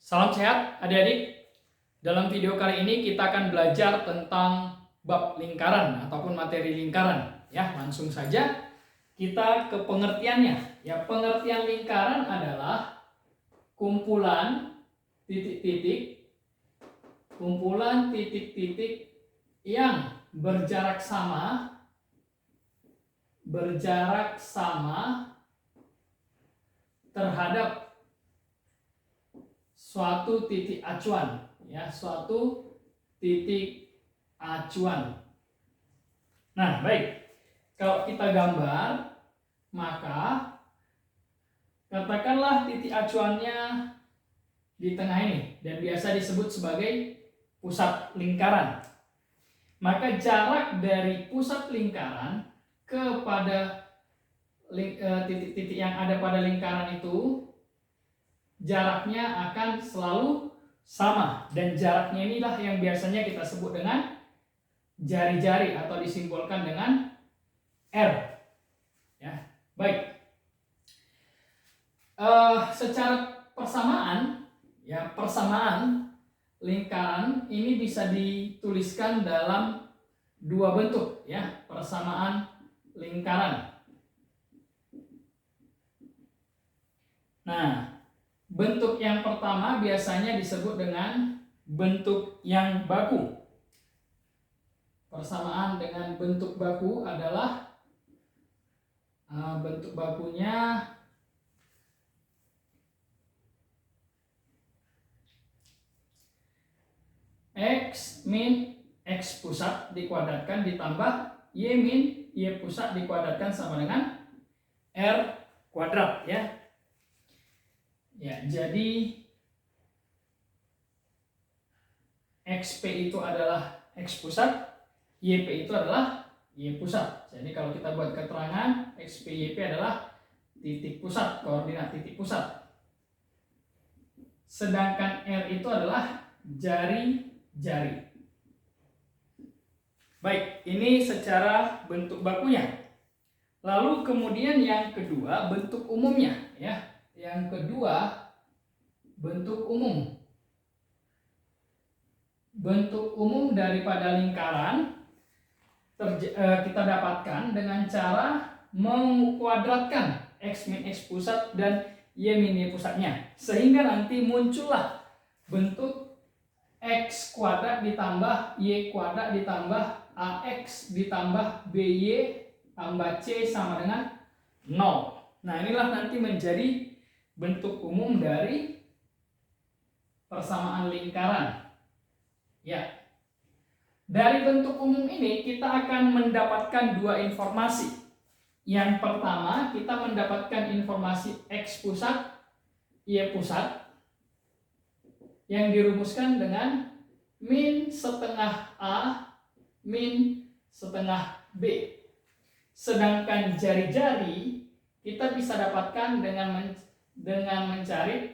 Salam sehat adik-adik. Dalam video kali ini kita akan belajar tentang bab lingkaran ataupun materi lingkaran. Ya, langsung saja kita ke pengertiannya. Ya, pengertian lingkaran adalah kumpulan titik-titik yang berjarak sama terhadap suatu titik acuan, ya, suatu titik acuan. Nah, baik. Kalau kita gambar, maka katakanlah titik acuannya di tengah ini dan biasa disebut sebagai pusat lingkaran. Maka jarak dari pusat lingkaran kepada titik-titik yang ada pada lingkaran itu jaraknya akan selalu sama, dan jaraknya inilah yang biasanya kita sebut dengan jari-jari atau disimbolkan dengan R. Ya, baik. Secara persamaan, ya, persamaan lingkaran ini bisa dituliskan dalam dua bentuk, ya, persamaan lingkaran. Nah, bentuk yang pertama biasanya disebut dengan bentuk yang baku. Persamaan dengan bentuk baku adalah bentuk bakunya X min X pusat dikuadratkan ditambah Y min Y pusat dikuadratkan sama dengan R kuadrat, ya. Ya, jadi XP itu adalah X pusat, YP itu adalah Y pusat. Jadi kalau kita buat keterangan, XP YP adalah titik pusat, koordinat titik pusat. Sedangkan R itu adalah jari-jari. Baik, ini secara bentuk bakunya. Lalu kemudian yang kedua, bentuk umumnya, ya. Yang kedua, bentuk umum. Bentuk umum daripada lingkaran kita dapatkan dengan cara mengkuadratkan X min X pusat dan Y min Y pusatnya. Sehingga nanti muncullah bentuk X kuadrat ditambah Y kuadrat ditambah AX ditambah BY tambah C sama dengan 0. Nah, inilah nanti menjadi bentuk umum dari persamaan lingkaran. Ya. Dari bentuk umum ini kita akan mendapatkan dua informasi. Yang pertama, kita mendapatkan informasi X pusat, Y pusat yang dirumuskan dengan min setengah A min setengah B. Sedangkan jari-jari kita bisa dapatkan dengan mencari,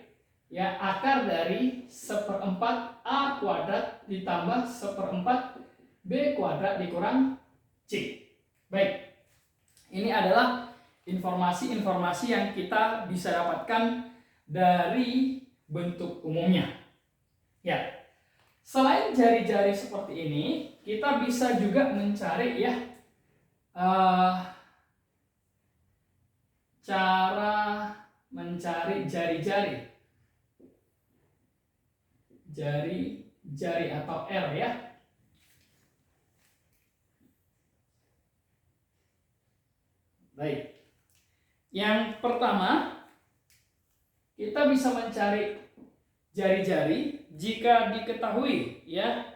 ya, akar dari 1/4 A kuadrat ditambah 1/4 B kuadrat dikurang C. Baik, ini adalah informasi-informasi yang kita bisa dapatkan dari bentuk umumnya. Ya, selain jari-jari seperti ini, kita bisa juga mencari, ya, cara mencari jari-jari atau R, ya. Baik. Yang pertama, kita bisa mencari jari-jari jika diketahui, ya,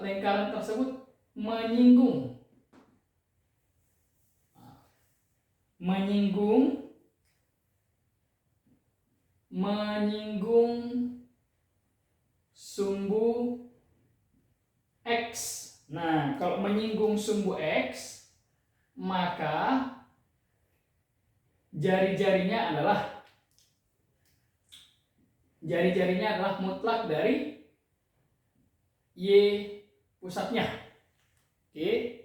lingkaran tersebut menyinggung sumbu X. Nah, kalau menyinggung sumbu X, maka jari-jarinya adalah mutlak dari Y pusatnya. Oke.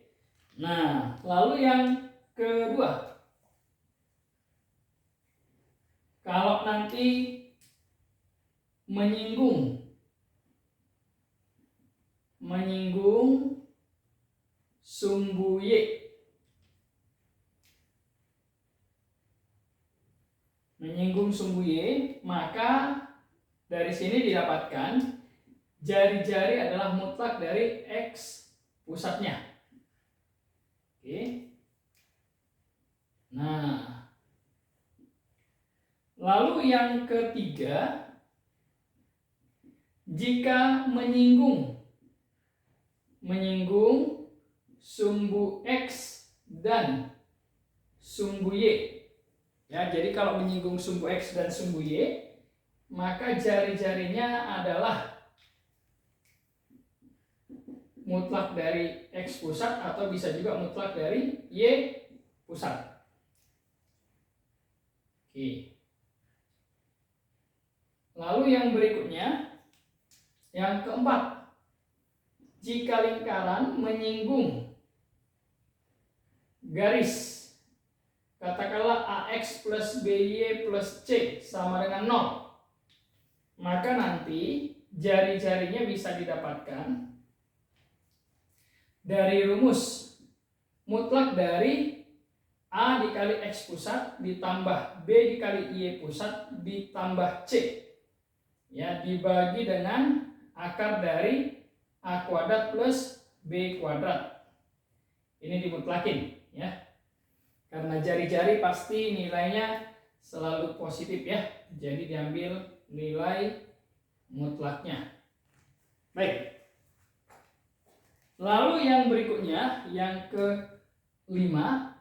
Nah, lalu yang kedua, kalau nanti menyinggung sumbu Y. Menyinggung sumbu Y, maka dari sini didapatkan jari-jari adalah mutlak dari X pusatnya. Oke. Nah, lalu yang ketiga, jika menyinggung sumbu X dan sumbu Y. Ya, jadi kalau menyinggung sumbu X dan sumbu Y, maka jari-jarinya adalah mutlak dari X pusat atau bisa juga mutlak dari Y pusat. Oke. Lalu yang berikutnya, yang keempat, jika lingkaran menyinggung garis, katakanlah AX plus BY plus C sama dengan 0, maka nanti jari-jarinya bisa didapatkan dari rumus mutlak dari A dikali X pusat ditambah B dikali Y pusat ditambah C, ya, dibagi dengan akar dari A kuadrat plus B kuadrat. Ini dimutlakin, ya, karena jari-jari pasti nilainya selalu positif, ya, jadi diambil nilai mutlaknya. Baik. Lalu yang berikutnya, yang kelima,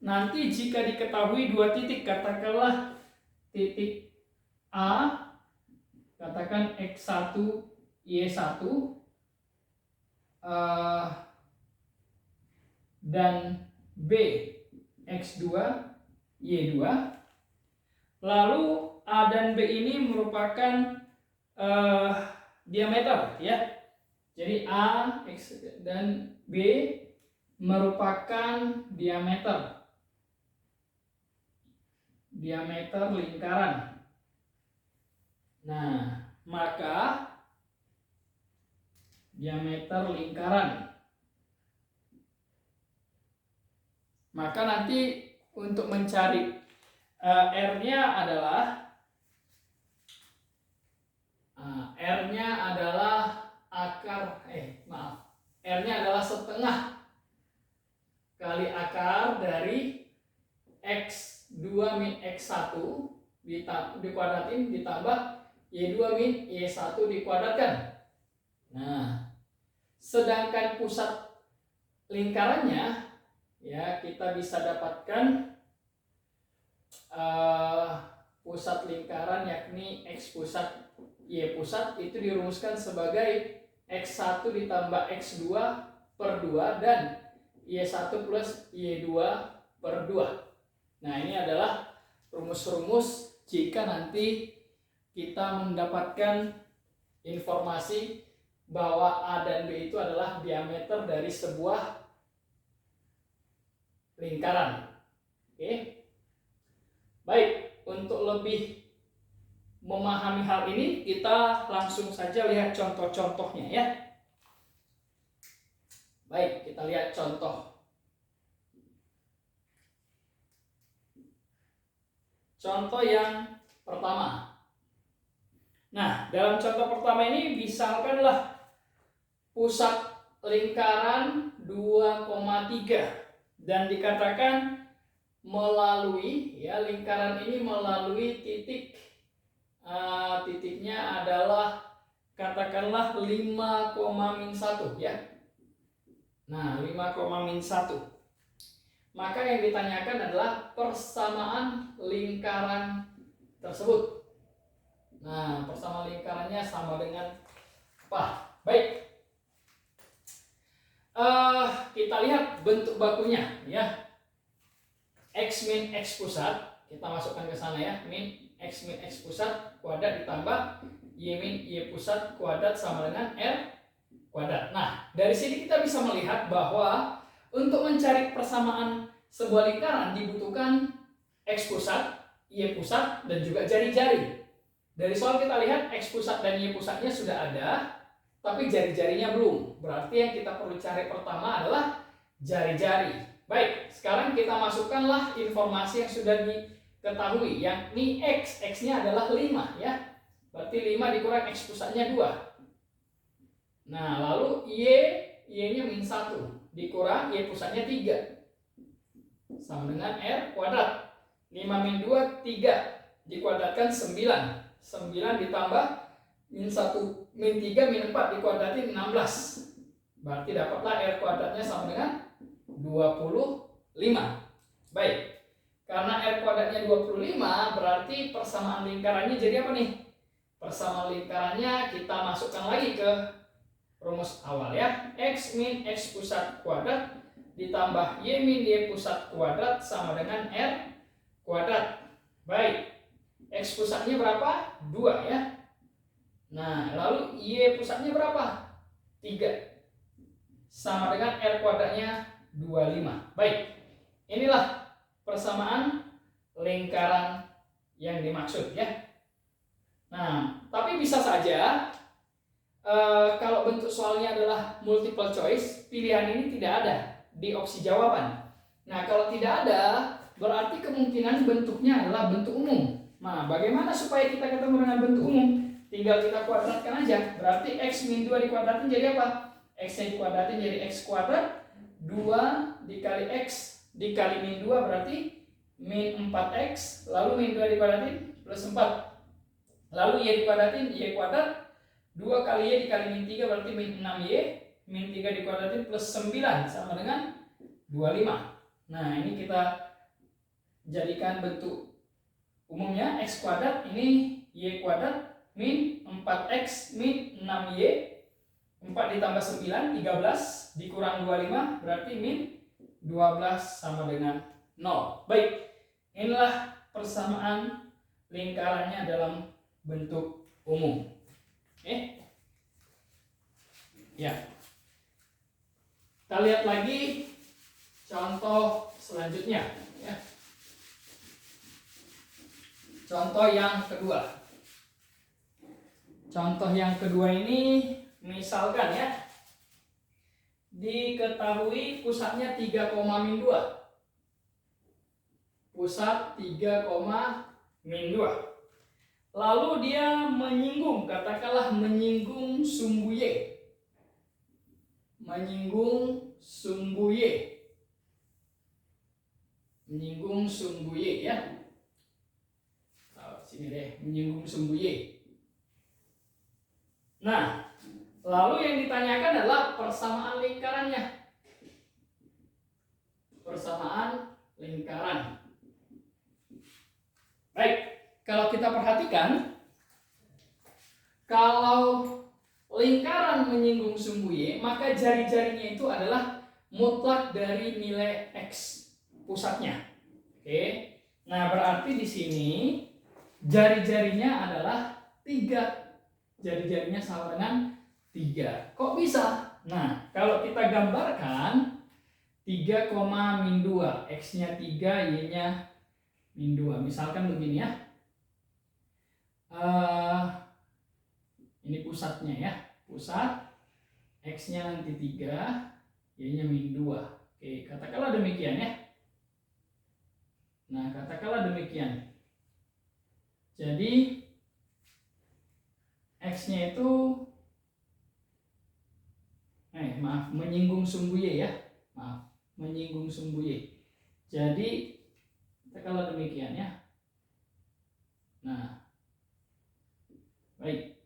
nanti jika diketahui dua titik, katakanlah titik A, katakan X1, Y1, dan B, X2, Y2, lalu A dan B ini merupakan diameter, ya. Jadi A, X, dan B merupakan diameter lingkaran. Nah, maka diameter lingkaran. Maka nanti untuk mencari R-nya adalah R-nya adalah setengah kali akar dari X2 min X1 dikuadratin ditambah Y2 min Y1 dikuadratkan. Nah, sedangkan pusat lingkarannya, ya, kita bisa dapatkan pusat lingkaran yakni X pusat Y pusat itu dirumuskan sebagai X1 ditambah X2 per 2 dan Y1 plus Y2 per 2. Nah, ini adalah rumus-rumus jika nanti kita mendapatkan informasi bahwa A dan B itu adalah diameter dari sebuah lingkaran. Oke. Baik, untuk lebih memahami hal ini, kita langsung saja lihat contoh-contohnya, ya. Baik, kita lihat contoh. Contoh yang pertama. Nah, dalam contoh pertama ini misalkanlah pusat lingkaran 2,3 dan dikatakan melalui, ya, lingkaran ini melalui titik, titiknya adalah katakanlah 5,-1, ya. Nah, 5,-1. Maka yang ditanyakan adalah persamaan lingkaran tersebut. Nah, persamaan lingkarannya sama dengan apa? Baik. Kita lihat bentuk bakunya, ya. X min X pusat, kita masukkan ke sana, ya. X min X pusat kuadrat ditambah Y min Y pusat kuadrat sama dengan R kuadrat. Nah, dari sini kita bisa melihat bahwa untuk mencari persamaan sebuah lingkaran dibutuhkan X pusat, Y pusat, dan juga jari-jari. Dari soal kita lihat X pusat dan Y pusatnya sudah ada, tapi jari-jarinya belum. Berarti yang kita perlu cari pertama adalah jari-jari. Baik, sekarang kita masukkanlah informasi yang sudah diketahui, yakni X. X-nya adalah 5 ya. Berarti 5 dikurang X pusatnya 2. Nah, lalu Y-nya min 1 dikurang Y pusatnya 3. Sama dengan R kuadrat. 5 min 2, 3. Dikuadratkan 9. 9 ditambah min 1, min 3, min 4 dikuadratin 16. Berarti dapatlah R kuadratnya sama dengan 25. Baik. Karena R kuadratnya 25, berarti persamaan lingkarannya jadi apa nih? Persamaan lingkarannya kita masukkan lagi ke rumus awal ya. X min X pusat kuadrat ditambah Y min Y pusat kuadrat sama dengan R kuadrat. Baik. X pusatnya berapa? 2 ya. Nah, lalu Y pusatnya berapa? 3. Sama dengan R kuadratnya 25. Baik. Inilah persamaan lingkaran yang dimaksud ya. Nah, tapi bisa saja kalau bentuk soalnya adalah multiple choice, pilihan ini tidak ada di opsi jawaban. Nah, kalau tidak ada, berarti kemungkinan bentuknya adalah bentuk umum. Nah, bagaimana supaya kita ketemu dengan bentuk umum? Tinggal kita kuadratkan aja. Berarti X min 2 dikuadratin jadi apa? X-nya dikuadratin jadi X kuadrat. 2 dikali X dikali min 2 berarti min 4X. Lalu min 2 dikuadratin plus 4. Lalu Y dikuadratin Y kuadrat. 2 kali Y dikali min 3 berarti min 6Y. Min 3 dikuadratin plus 9 sama dengan 25. Nah, ini kita jadikan bentuk umumnya X kuadrat, ini Y kuadrat min 4X min 6Y. 4 ditambah 9, 13 dikurang 25 berarti min 12 sama dengan 0. Baik, inilah persamaan lingkarannya dalam bentuk umum. Oke. Ya. Kita lihat lagi contoh selanjutnya ya. Contoh yang kedua. Contoh yang kedua ini misalkan ya, diketahui pusatnya 3, min 2. Pusat 3, min 2. Lalu dia menyinggung, katakanlah menyinggung sumbu Y. Menyinggung sumbu Y. Menyinggung sumbu Y ya. Sini deh, menyinggung sumbu Y. Nah, lalu yang ditanyakan adalah persamaan lingkarannya. Persamaan lingkaran. Baik, kalau kita perhatikan, kalau lingkaran menyinggung sumbu Y, maka jari-jarinya itu adalah mutlak dari nilai X pusatnya. Oke. Nah, berarti di sini jari-jarinya adalah 3. Jari-jarinya sama dengan 3. Kok bisa? Nah, kalau kita gambarkan 3, min 2. X-nya 3, Y-nya min 2. Misalkan begini ya. Ini pusatnya ya. Pusat. X-nya nanti 3, Y-nya min 2. Oke, katakanlah demikian ya. Nah, katakanlah demikian. Jadi X-nya itu menyinggung sumbu Y ya. Menyinggung sumbu Y. Jadi katakanlah demikian ya. Nah, baik.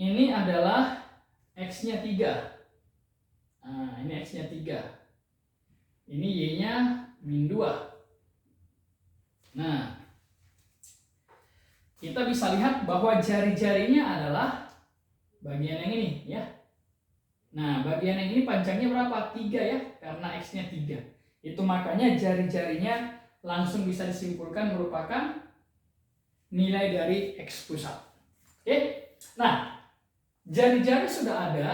Ini adalah X-nya 3. Nah, ini X-nya 3. Ini Y-nya min 2. Nah, kita bisa lihat bahwa jari-jarinya adalah bagian yang ini ya. Nah, bagian yang ini panjangnya berapa? 3 ya, karena X-nya 3. Itu makanya jari-jarinya langsung bisa disimpulkan merupakan nilai dari X pusat. Oke. Nah, jari-jari sudah ada,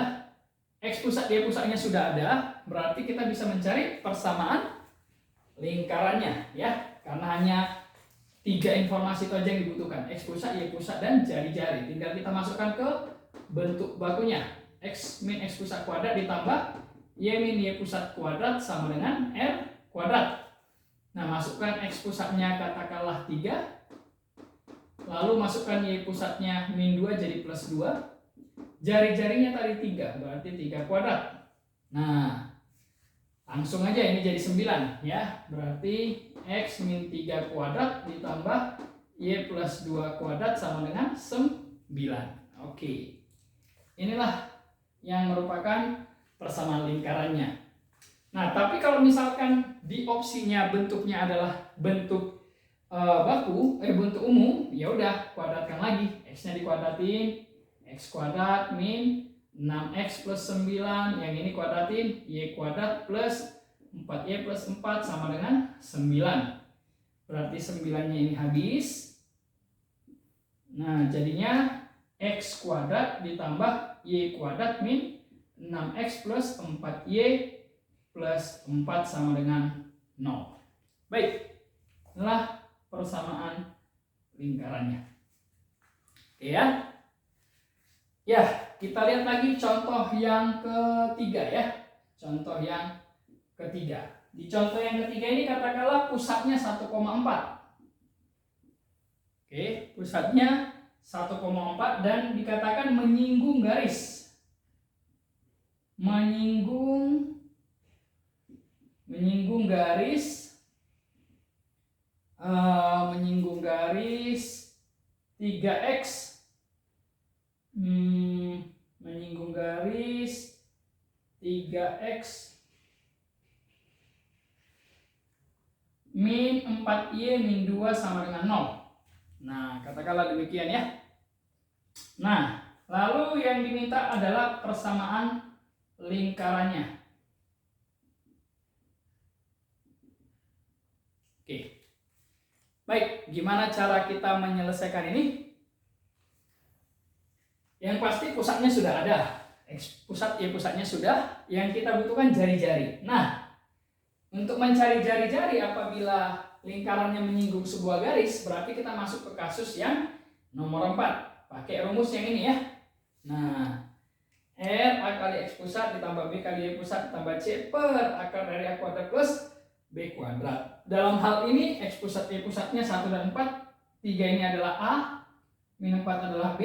X pusat Y pusatnya sudah ada, berarti kita bisa mencari persamaan lingkarannya ya. Karena hanya 3 tiga informasi itu aja yang dibutuhkan, X pusat, Y pusat, dan jari-jari. Tinggal kita masukkan ke bentuk bakunya. X min X pusat kuadrat ditambah Y min Y pusat kuadrat sama dengan R kuadrat. Nah, masukkan X pusatnya katakanlah 3. Lalu masukkan Y pusatnya min 2 jadi plus 2. Jari-jarinya tadi 3, berarti 3 kuadrat. Nah, langsung aja ini jadi 9 ya. Berarti X min 3 kuadrat ditambah Y plus 2 kuadrat sama dengan 9. Oke. Inilah yang merupakan persamaan lingkarannya. Nah, tapi kalau misalkan di opsinya bentuknya adalah bentuk bentuk umum, ya udah kuadratkan lagi. X-nya dikuadratin, X kuadrat min 6X plus 9, yang ini kuadratin Y kuadrat plus 4Y plus 4 sama dengan 9. Berarti 9-nya ini habis. Nah, jadinya X kuadrat ditambah Y kuadrat min 6X plus 4Y plus 4 sama dengan 0. Baik, inilah persamaan lingkarannya. Oke ya. Ya, kita lihat lagi contoh yang ketiga ya. Contoh yang ketiga. Di contoh yang ketiga ini katakanlah pusatnya 1,4. Oke, pusatnya 1,4 dan dikatakan menyinggung garis. Menyinggung garis 3x menyinggung garis 3x min 4y min 2 sama dengan 0. Nah, katakanlah demikian ya. Nah, lalu yang diminta adalah persamaan lingkarannya. Oke. Baik, gimana cara kita menyelesaikan ini? Yang pasti pusatnya sudah ada. X pusat, Y pusatnya sudah. Yang kita butuhkan jari-jari. Nah, untuk mencari jari-jari apabila lingkarannya menyinggung sebuah garis, berarti kita masuk ke kasus yang nomor 4. Pakai rumus yang ini ya. Nah, R A kali X pusat ditambah B kali Y pusat ditambah C per akar dari A kuadrat plus B kuadrat. Dalam hal ini X pusat Y pusatnya 1 dan 4. 3 ini adalah A, min 4 adalah B,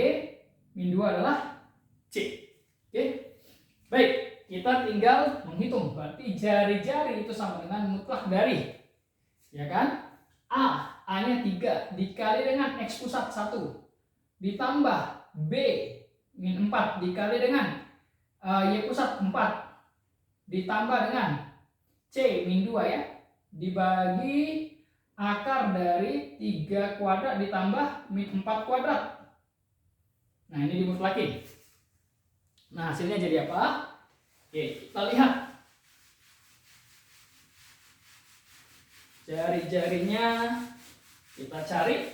min 2 adalah C. Oke. Baik, kita tinggal menghitung. Berarti jari-jari itu sama dengan mutlak dari, ya kan? A-nya 3 dikali dengan X pusat 1 ditambah B min 4 dikali dengan Y pusat 4 ditambah dengan C min 2 ya, dibagi akar dari 3 kuadrat ditambah min 4 kuadrat. Nah, ini dimutlakin. Nah, hasilnya jadi apa? Oke, kita lihat. Jari-jarinya kita cari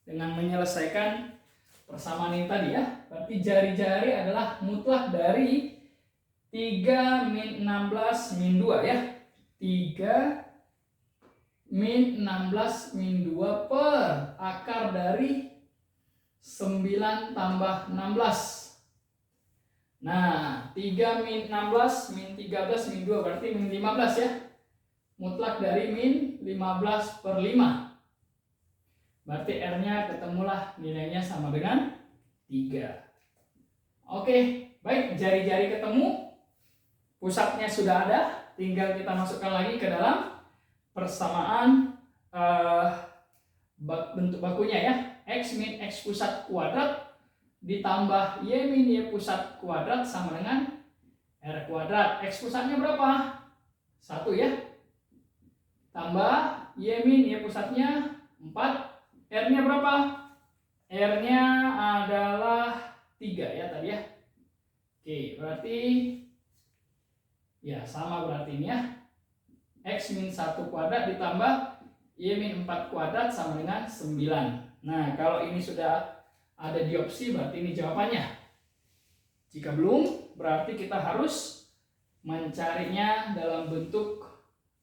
dengan menyelesaikan persamaan ini tadi ya. Berarti jari-jari adalah mutlak dari 3 min 16 min 2 ya. 3 min 16 min 2 per akar dari 9 tambah 16. Nah, 3 min 16 min 13 min 2 berarti min 15 ya. Mutlak dari min 15 per 5. Berarti R-nya ketemulah nilainya sama dengan 3. Oke, baik, jari-jari ketemu. Pusatnya sudah ada, tinggal kita masukkan lagi ke dalam persamaan bentuk bakunya ya. X min X pusat kuadrat ditambah Y min Y pusat kuadrat sama dengan R kuadrat. X pusatnya berapa? 1 ya. Tambah Y min Y pusatnya 4. R-nya berapa? R-nya adalah 3 ya tadi ya. Oke, berarti ya sama berarti ini ya. X min 1 kuadrat ditambah Y min 4 kuadrat sama dengan 9. Nah, kalau ini sudah ada di opsi berarti ini jawabannya. Jika belum, berarti kita harus mencarinya dalam bentuk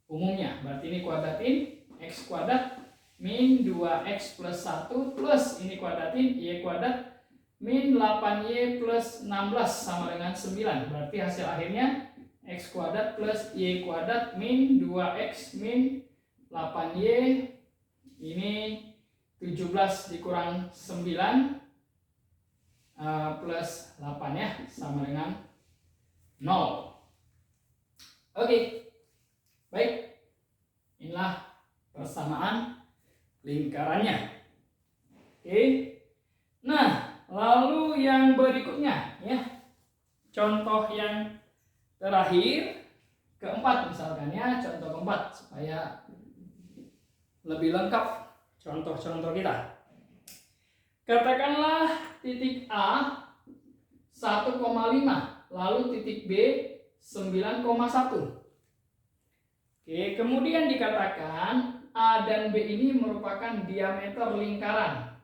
umumnya. Berarti ini kuadratin X kuadrat min 2x plus 1 plus ini kuadratin y kuadrat min 8y plus 16 sama dengan 9. Berarti hasil akhirnya x kuadrat plus y kuadrat min 2x min 8y ini 17 dikurang 9 plus 8 ya sama dengan 0. Oke. Baik. Inilah persamaan lingkarannya. Oke. Nah, lalu yang berikutnya ya. Contoh yang terakhir keempat misalkan ya, contoh keempat supaya lebih lengkap contoh-contoh kita. Katakanlah titik A 1,5, lalu titik B 9,1. Oke, kemudian dikatakan A dan B ini merupakan diameter lingkaran.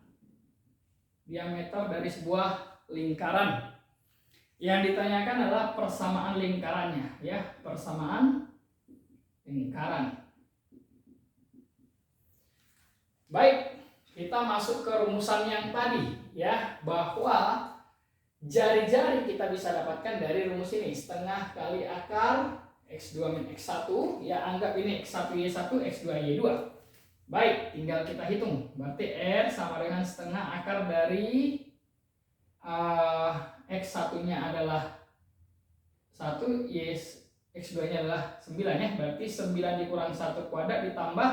Diameter dari sebuah lingkaran. Yang ditanyakan adalah persamaan lingkarannya, ya, persamaan lingkaran. Baik, kita masuk ke rumusan yang tadi, ya, bahwa jari-jari kita bisa dapatkan dari rumus ini, setengah kali akar x2 min x1, ya, anggap ini x1y1, x2y2. Baik, tinggal kita hitung. Berarti R sama dengan setengah akar dari x1-nya adalah 1, x2-nya adalah 9 ya. Berarti 9 dikurang 1 kuadrat ditambah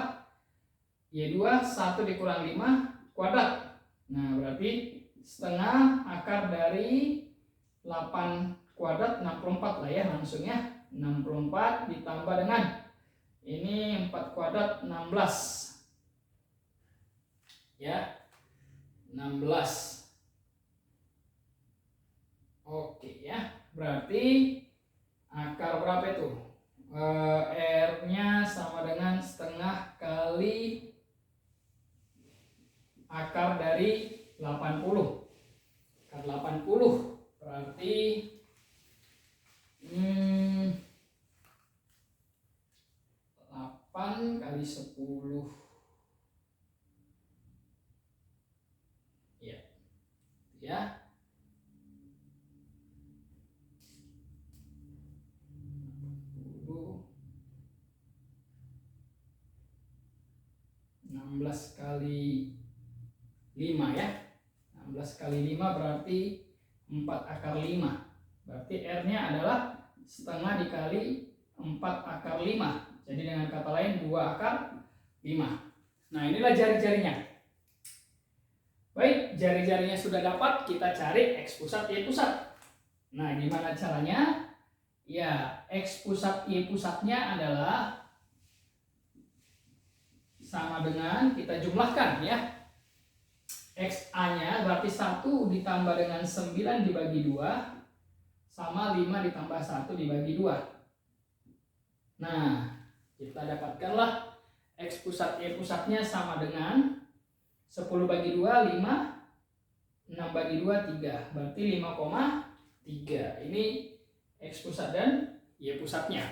y2 1 dikurang 5 kuadrat. Nah, berarti setengah akar dari 8 kuadrat 64 lah ya langsung ya. 64 ditambah dengan ini 4 kuadrat 16. Ya. 16. Oke ya. Berarti akar berapa itu? R-nya sama dengan setengah kali akar dari 80. Akar 80 berarti 8 kali 10. Ya. Ya. 16 kali 5 ya. 16 kali 5 berarti 4 akar 5. Berarti R-nya adalah setengah dikali 4 akar 5. Jadi dengan kata lain 2 akar 5. Nah, inilah jari-jarinya. Baik, jari-jarinya sudah dapat, kita cari X pusat Y pusat. Nah, gimana caranya? Ya, X pusat Y pusatnya adalah sama dengan kita jumlahkan ya. XA-nya berarti 1 ditambah dengan 9 dibagi 2 sama 5 ditambah 1 dibagi 2. Nah, kita dapatkanlah X pusat Y pusatnya sama dengan 10 bagi 2 5, 6 bagi 2 3. Berarti 5,3. Ini X pusat dan Y pusatnya.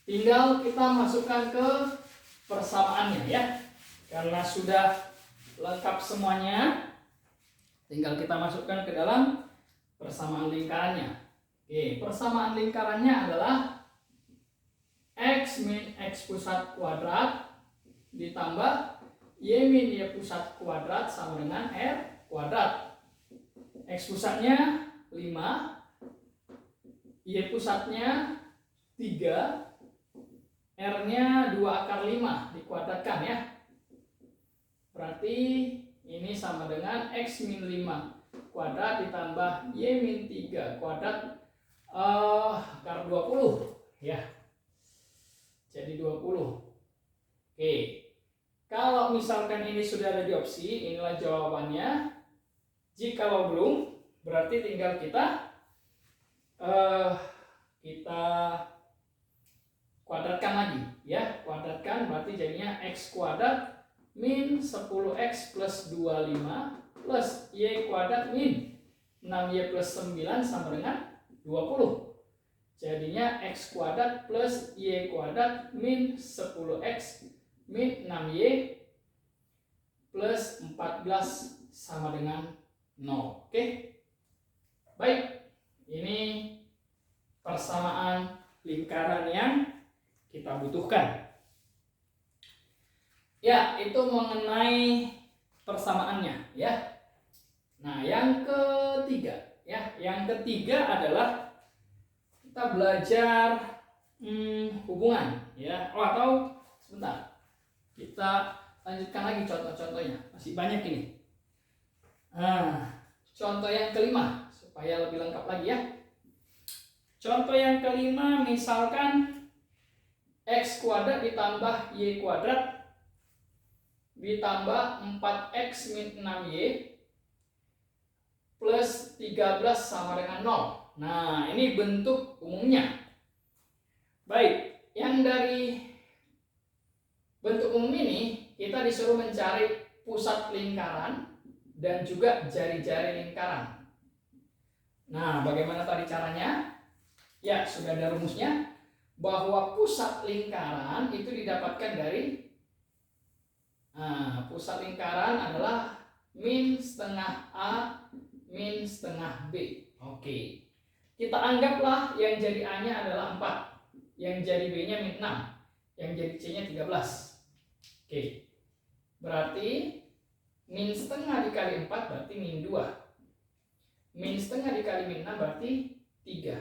Tinggal kita masukkan ke persamaannya ya. Karena sudah lengkap semuanya, tinggal kita masukkan ke dalam persamaan lingkarannya. Oke, persamaan lingkarannya adalah X min X pusat kuadrat ditambah Y min Y pusat kuadrat sama dengan R kuadrat. X pusatnya 5, Y pusatnya 3, R-nya 2 akar 5 dikuadratkan ya. Berarti ini sama dengan X min 5 kuadrat ditambah Y min 3 kuadrat akar 20 ya. Jadi 20. Oke. Kalau misalkan ini sudah ada di opsi, inilah jawabannya. Jikalau belum, berarti tinggal kita kuadratkan lagi ya. Kuadratkan berarti jadinya X kuadrat min 10X plus 25 plus Y kuadrat min 6Y plus 9 sama dengan 20. Jadinya x kuadrat plus y kuadrat min 10x min 6y plus 14 sama dengan 0. Oke. Baik. Ini persamaan lingkaran yang kita butuhkan. Ya, itu mengenai persamaannya ya. Nah, yang ketiga adalah kita belajar hubungan ya. Atau sebentar. Kita lanjutkan lagi contoh-contohnya. Masih banyak ini. Contoh yang kelima supaya lebih lengkap lagi ya. Contoh yang kelima, misalkan x kuadrat ditambah y kuadrat ditambah 4x min 6y plus 13 sama dengan 0. Nah, ini bentuk umumnya. Baik, yang dari bentuk umum ini kita disuruh mencari pusat lingkaran dan juga jari-jari lingkaran. Nah, bagaimana tadi caranya? Ya, sudah ada rumusnya bahwa pusat lingkaran itu didapatkan dari pusat lingkaran adalah min setengah A min setengah B. Oke. Kita anggaplah yang jadi A-nya adalah 4, yang jadi B-nya min 6, yang jadi C-nya 13. Oke. Berarti min setengah dikali 4 berarti min 2. Min setengah dikali min 6 berarti 3.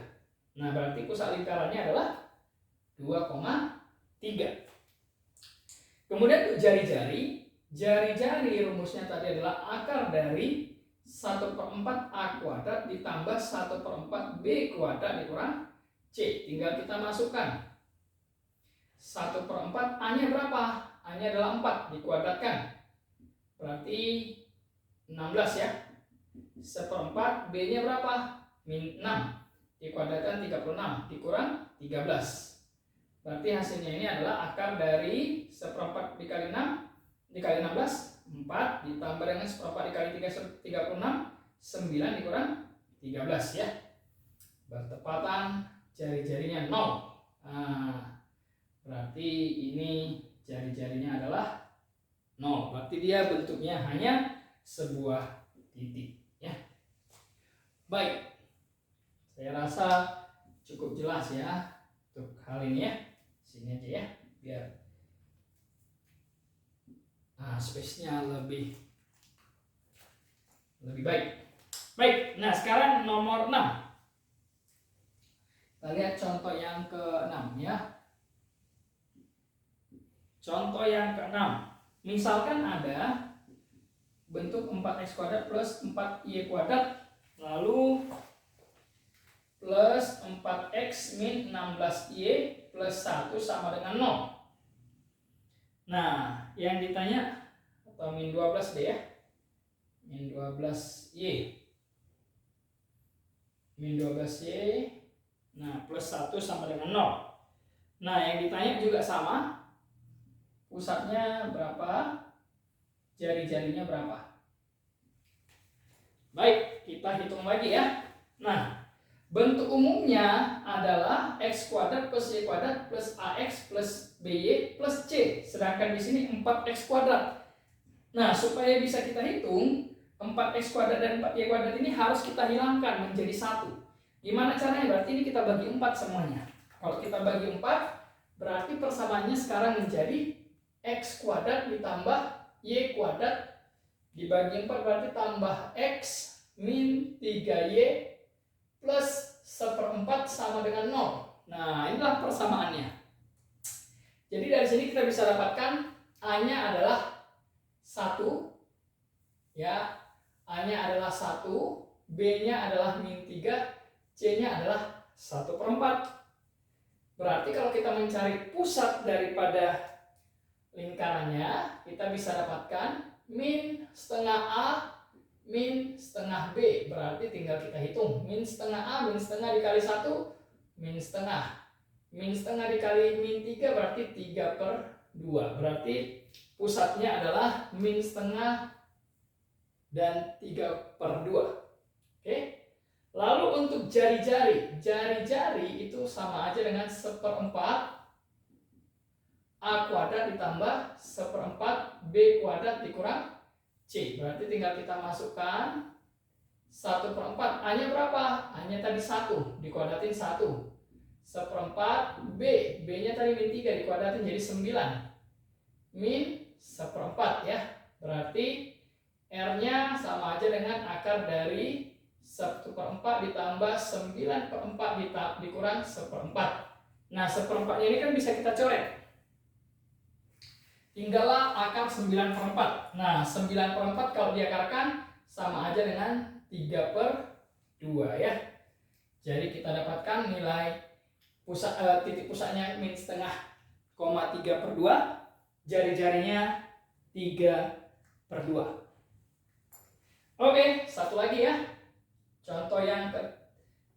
Nah, berarti pusat lingkarannya adalah 2,3. Kemudian untuk jari-jari rumusnya tadi adalah akar dari 1/4 A kuadrat ditambah 1/4 B kuadrat dikurang C. Tinggal kita masukkan 1/4 A-nya berapa? A-nya adalah 4 dikuadratkan. Berarti 16 ya. 1/4 B-nya berapa? Min 6 dikuadratkan 36 dikurang 13. Berarti hasilnya ini adalah akar dari 1/4 dikali 6 dikali 16, 4 ditambah dengan 1/4 dikali 36, 9 dikurang 13 ya. Bertepatan jari-jarinya 0. Nah, berarti ini jari-jarinya adalah 0. Berarti dia bentuknya hanya sebuah titik ya. Baik. Saya rasa cukup jelas ya untuk hal ini ya. Sini aja ya, biar space-nya lebih baik. Baik, nah sekarang nomor 6. Kita lihat contoh yang ke-6 ya. Contoh yang ke-6. Misalkan ada bentuk 4x kuadrat plus 4y kuadrat lalu plus 4x min 16y plus 1 sama dengan 0. Nah, yang ditanya atau min 12 deh ya. Min 12y. Min 12y. Nah, plus 1 sama dengan 0. Nah, yang ditanya juga sama. Pusatnya berapa? Jari-jarinya berapa? Baik, kita hitung lagi ya. Nah, bentuk umumnya adalah x kuadrat plus y kuadrat plus ax plus by plus c. Sedangkan di sini 4x kuadrat. Nah, supaya bisa kita hitung 4x kuadrat dan 4y kuadrat ini harus kita hilangkan menjadi 1. Gimana caranya? Berarti ini kita bagi 4 semuanya. Kalau kita bagi 4, berarti persamaannya sekarang menjadi x kuadrat ditambah y kuadrat dibagi 4 berarti tambah x min 3y plus 1/4 sama dengan 0. Nah, inilah persamaannya. Jadi dari sini kita bisa dapatkan A-nya adalah 1 ya. A-nya adalah 1, B-nya adalah min 3, C-nya adalah 1/4. Berarti kalau kita mencari pusat daripada lingkarannya, kita bisa dapatkan min setengah A min setengah B. Berarti tinggal kita hitung. Min setengah A, min setengah dikali 1, min setengah. Min setengah dikali min 3 berarti 3/2. Berarti pusatnya adalah min setengah dan 3/2. Oke. Lalu untuk jari-jari, jari-jari itu sama aja dengan 1/4 A kuadrat ditambah 1/4 B kuadrat dikurang C. Berarti tinggal kita masukkan 1/4. A-nya berapa? A-nya tadi 1, dikuadratin 1. 1/4 B. B-nya tadi min 3, dikuadratin jadi 9. Min 1/4 ya. Berarti R-nya sama aja dengan akar dari 1/4 ditambah 9/4 dikurang 1/4. Nah, 1/4-nya ini kan bisa kita coret. Tinggallah akar 9/4. Nah, 9/4 kalau diakarkan sama aja dengan 3/2 ya. Jadi kita dapatkan nilai titik pusatnya min setengah, 3/2. Jari-jarinya 3/2. Oke, satu lagi ya. Contoh yang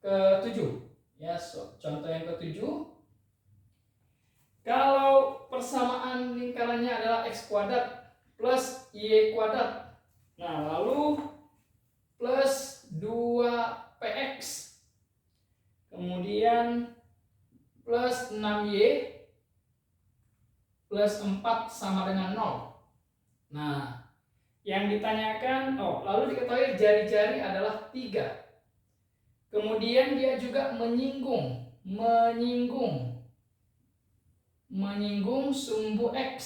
ke-7. Ya, contoh yang ke-7. Kalau persamaan lingkarannya adalah x kuadrat plus y kuadrat. Nah, lalu plus 2px. Kemudian plus 6y plus 4 sama dengan 0. Nah, yang ditanyakan, lalu diketahui jari-jari adalah 3. Kemudian dia juga menyinggung sumbu X.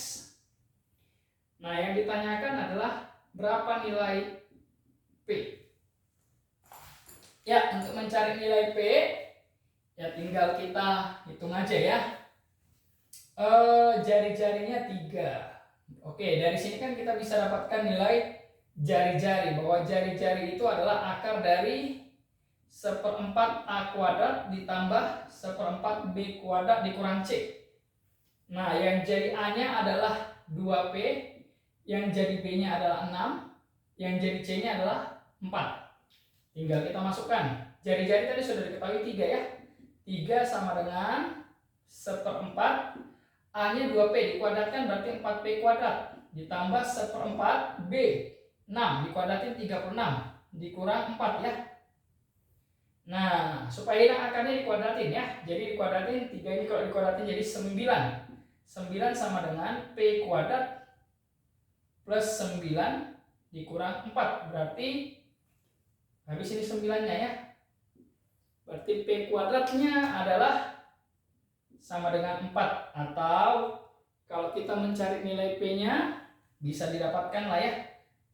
Nah, yang ditanyakan adalah berapa nilai P. Ya, untuk mencari nilai P, ya tinggal kita hitung aja ya. Jari-jarinya 3. Oke, dari sini kan kita bisa dapatkan nilai jari-jari, bahwa jari-jari itu adalah akar dari 1/4 A kuadrat ditambah 1/4 B kuadrat dikurang C. Nah, yang jadi A-nya adalah 2P, yang jadi B-nya adalah 6, yang jadi C-nya adalah 4. Tinggal kita masukkan. Jari-jari tadi sudah diketahui 3 ya. 3 sama dengan 1/4 A-nya 2P dikuadratkan berarti 4P kuadrat ditambah 1/4 B 6 dikuadratin 36 dikurang 4 ya. Nah, supaya hilang akarnya dikuadratin ya. Jadi dikuadratin 3 ini kalau dikuadratin jadi 9. 9 sama dengan P kuadrat plus 9 dikurang 4. Berarti habis ini 9-nya ya. Berarti P kuadratnya adalah sama dengan 4. Atau kalau kita mencari nilai P-nya bisa didapatkan lah ya.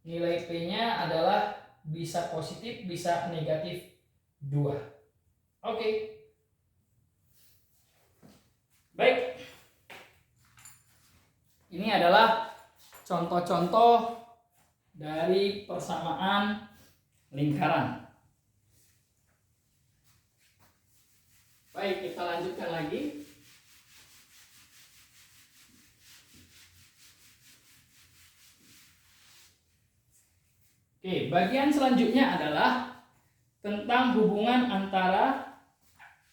Nilai P-nya adalah bisa positif, bisa negatif 2. Oke. Baik. Ini adalah contoh-contoh dari persamaan lingkaran. Baik, kita lanjutkan lagi. Oke, bagian selanjutnya adalah tentang hubungan antara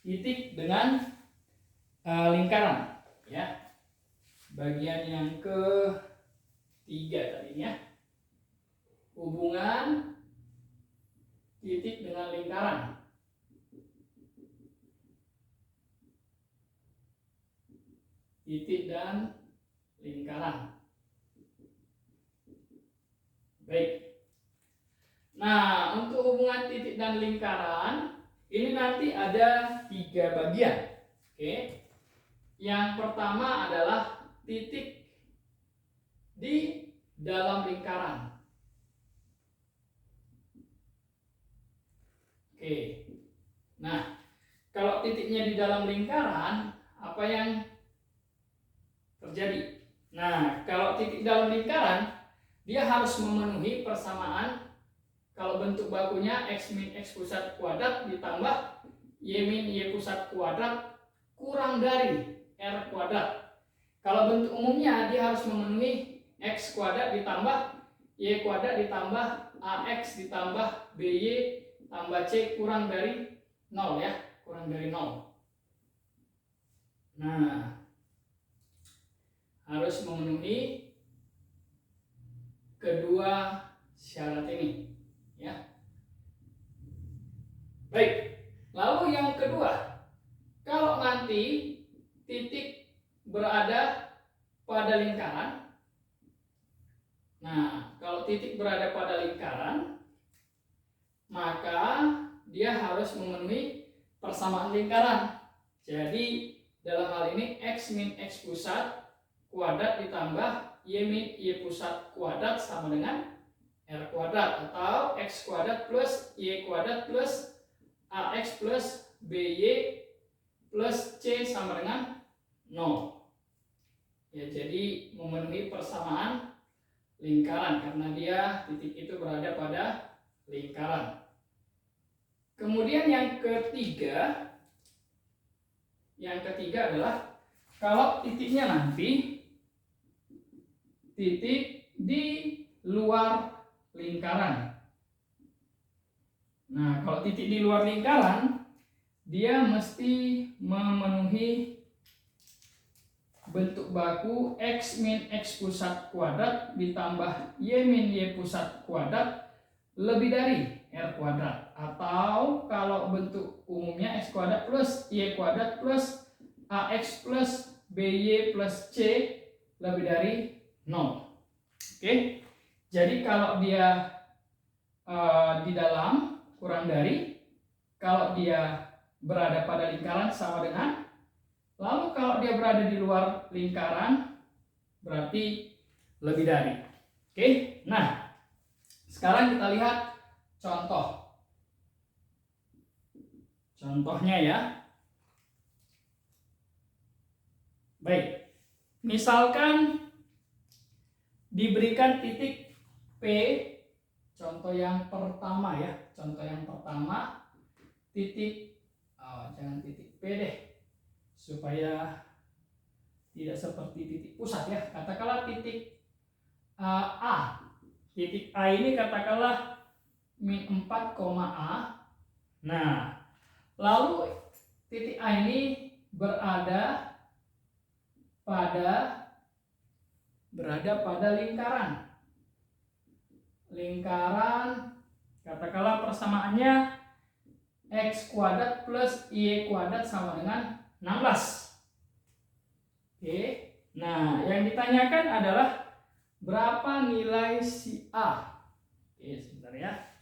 titik dengan lingkaran, ya. Bagian yang ke-3 tadinya. Hubungan titik dengan lingkaran. Titik dan lingkaran. Baik. Nah, untuk hubungan titik dan lingkaran ini nanti ada 3 bagian. Oke. Yang pertama adalah titik di dalam lingkaran. Oke. Nah, kalau titiknya di dalam lingkaran, apa yang terjadi? Nah, kalau titik dalam lingkaran, dia harus memenuhi persamaan. Kalau bentuk bakunya X min X pusat kuadrat ditambah Y min Y pusat kuadrat kurang dari R kuadrat. Kalau bentuk umumnya dia harus memenuhi X kuadrat ditambah Y kuadrat ditambah AX ditambah BY tambah C kurang dari 0 ya, kurang dari 0. Nah, harus memenuhi kedua syarat ini ya. Baik, lalu yang kedua, kalau nanti titik berada pada lingkaran, nah kalau titik berada pada lingkaran, maka dia harus memenuhi persamaan lingkaran. Jadi dalam hal ini X min X pusat kuadrat ditambah Y min Y pusat kuadrat sama dengan R kuadrat, atau X kuadrat plus Y kuadrat plus AX plus BY plus C sama dengan 0. Ya, jadi memenuhi persamaan lingkaran karena dia titik itu berada pada lingkaran. Kemudian yang ketiga adalah kalau titiknya nanti titik di luar lingkaran. Nah, kalau titik di luar lingkaran, dia mesti memenuhi bentuk baku X min X pusat kuadrat ditambah Y min Y pusat kuadrat lebih dari R kuadrat. Atau kalau bentuk umumnya X kuadrat plus Y kuadrat plus AX plus BY plus C lebih dari 0. Oke, jadi kalau dia di dalam kurang dari, kalau dia berada pada lingkaran sama dengan, lalu kalau dia berada di luar lingkaran berarti lebih dari. Oke, nah sekarang kita lihat contohnya ya. Baik, misalkan diberikan titik P, contoh yang pertama ya, titik, jangan titik P deh, supaya tidak seperti titik pusat ya. Katakanlah titik A. Titik A ini katakanlah min 4, A. Nah, lalu titik A ini berada pada lingkaran, katakanlah persamaannya X kuadrat plus Y kuadrat sama dengan 16. Oke, nah yang ditanyakan adalah berapa nilai si A. Oke, sebentar ya.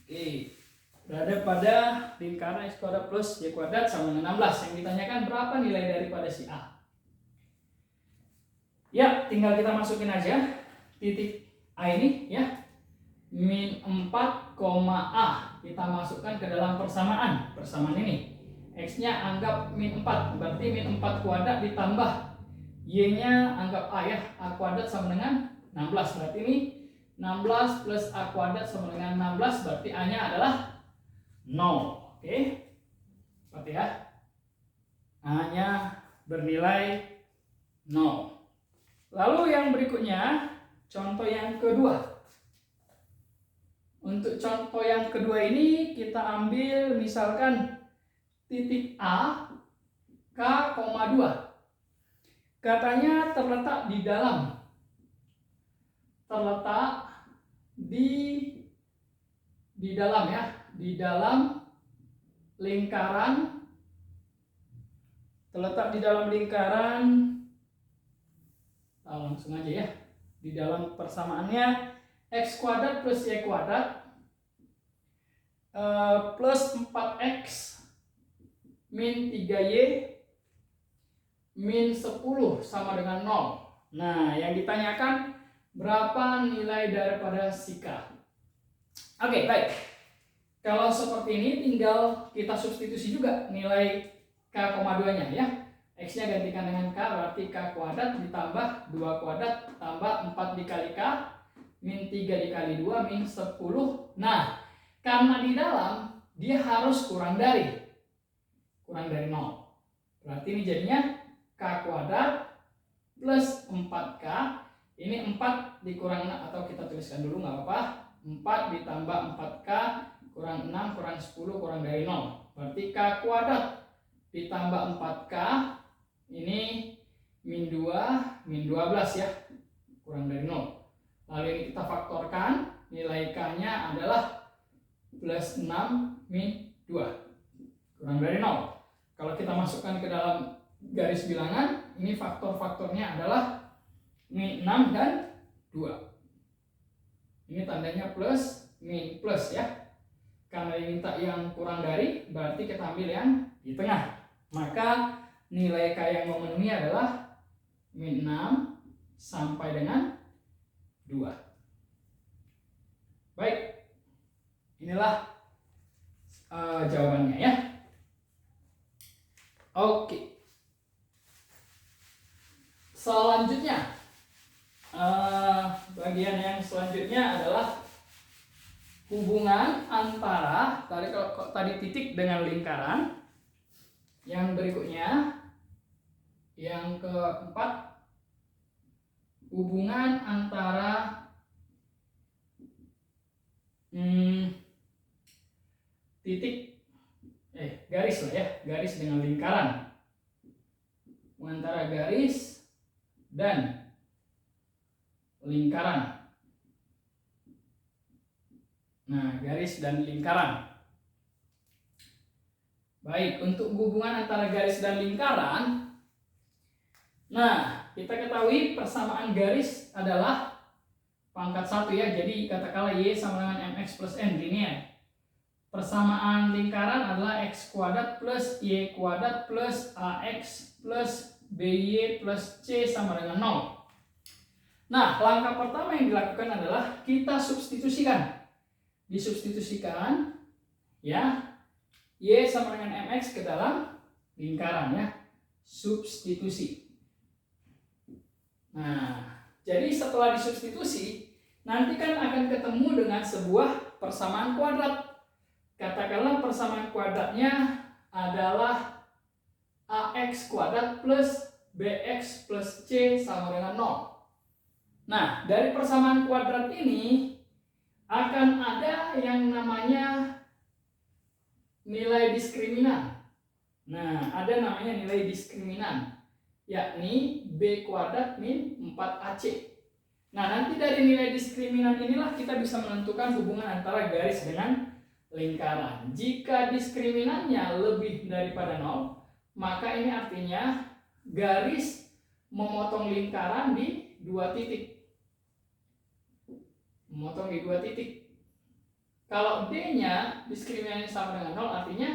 Oke, berada pada lingkaran X kuadrat plus Y kuadrat sama dengan 16. Yang ditanyakan berapa nilai daripada si A. Ya, tinggal kita masukin aja titik A ini ya, min 4, A. Kita masukkan ke dalam persamaan ini. X-nya anggap min 4, berarti min 4 kuadrat ditambah Y-nya anggap A ya, A kuadrat sama dengan 16. Berarti ini 16 plus A kuadrat sama dengan 16, berarti A-nya adalah 0. Oke, seperti ya, A-nya bernilai 0. Lalu yang berikutnya, contoh yang kedua. Untuk contoh yang kedua ini kita ambil misalkan titik A, K, 2. Katanya terletak di dalam ya, di dalam lingkaran, langsung aja ya, di dalam persamaannya X kuadrat plus Y kuadrat plus 4X min 3Y min 10 sama dengan 0. Nah, yang ditanyakan berapa nilai daripada si K. Oke, baik. Kalau seperti ini tinggal kita substitusi juga nilai K, 2-nya ya. X-nya gantikan dengan K, berarti K kuadrat ditambah 2 kuadrat tambah 4 dikali K min 3 dikali 2 min 10. Nah, karena di dalam dia harus kurang dari 0. Berarti ini jadinya K kuadrat plus 4K. Ini 4 dikurang 6, atau kita tuliskan dulu nggak apa-apa. 4 ditambah 4K kurang 6 kurang 10 kurang dari 0. Berarti K kuadrat ditambah 4K ini min 2, min 12 ya, kurang dari 0. Lalu ini kita faktorkan, nilai K-nya adalah plus 6 min 2, kurang dari 0. Kalau kita masukkan ke dalam garis bilangan, ini faktor-faktornya adalah min 6 dan 2. Ini tandanya plus, min, plus ya. Karena diminta yang kurang dari, berarti kita ambil yang di tengah. Maka nilai K yang memenuhi adalah min 6 sampai dengan 2. Baik, inilah jawabannya ya. Oke. Selanjutnya, bagian yang selanjutnya adalah hubungan antara tadi titik dengan lingkaran. Yang berikutnya, yang keempat, hubungan antara garis lah ya, garis dengan lingkaran, antara garis dan lingkaran. Nah, garis dan lingkaran. Baik, untuk hubungan antara garis dan lingkaran, nah, kita ketahui persamaan garis adalah pangkat 1 ya. Jadi katakanlah Y sama dengan MX plus N, linear. Persamaan lingkaran adalah X kuadrat plus Y kuadrat plus AX plus BY plus C sama dengan 0. Nah, langkah pertama yang dilakukan adalah kita substitusikan. Disubstitusikan ya, Y sama dengan MX ke dalam lingkaran ya. Substitusi. Nah, jadi setelah disubstitusi, nanti kan akan ketemu dengan sebuah persamaan kuadrat. Katakanlah persamaan kuadratnya adalah AX kuadrat plus BX plus C sama dengan 0. Nah, dari persamaan kuadrat ini akan ada yang namanya nilai diskriminan. Nah, ada namanya nilai diskriminan, yakni B kuadrat min 4AC. Nah, nanti dari nilai diskriminan inilah kita bisa menentukan hubungan antara garis dengan lingkaran. Jika diskriminannya lebih daripada 0, maka ini artinya garis memotong lingkaran di 2 titik. Memotong di 2 titik. Kalau D-nya diskriminannya sama dengan 0, artinya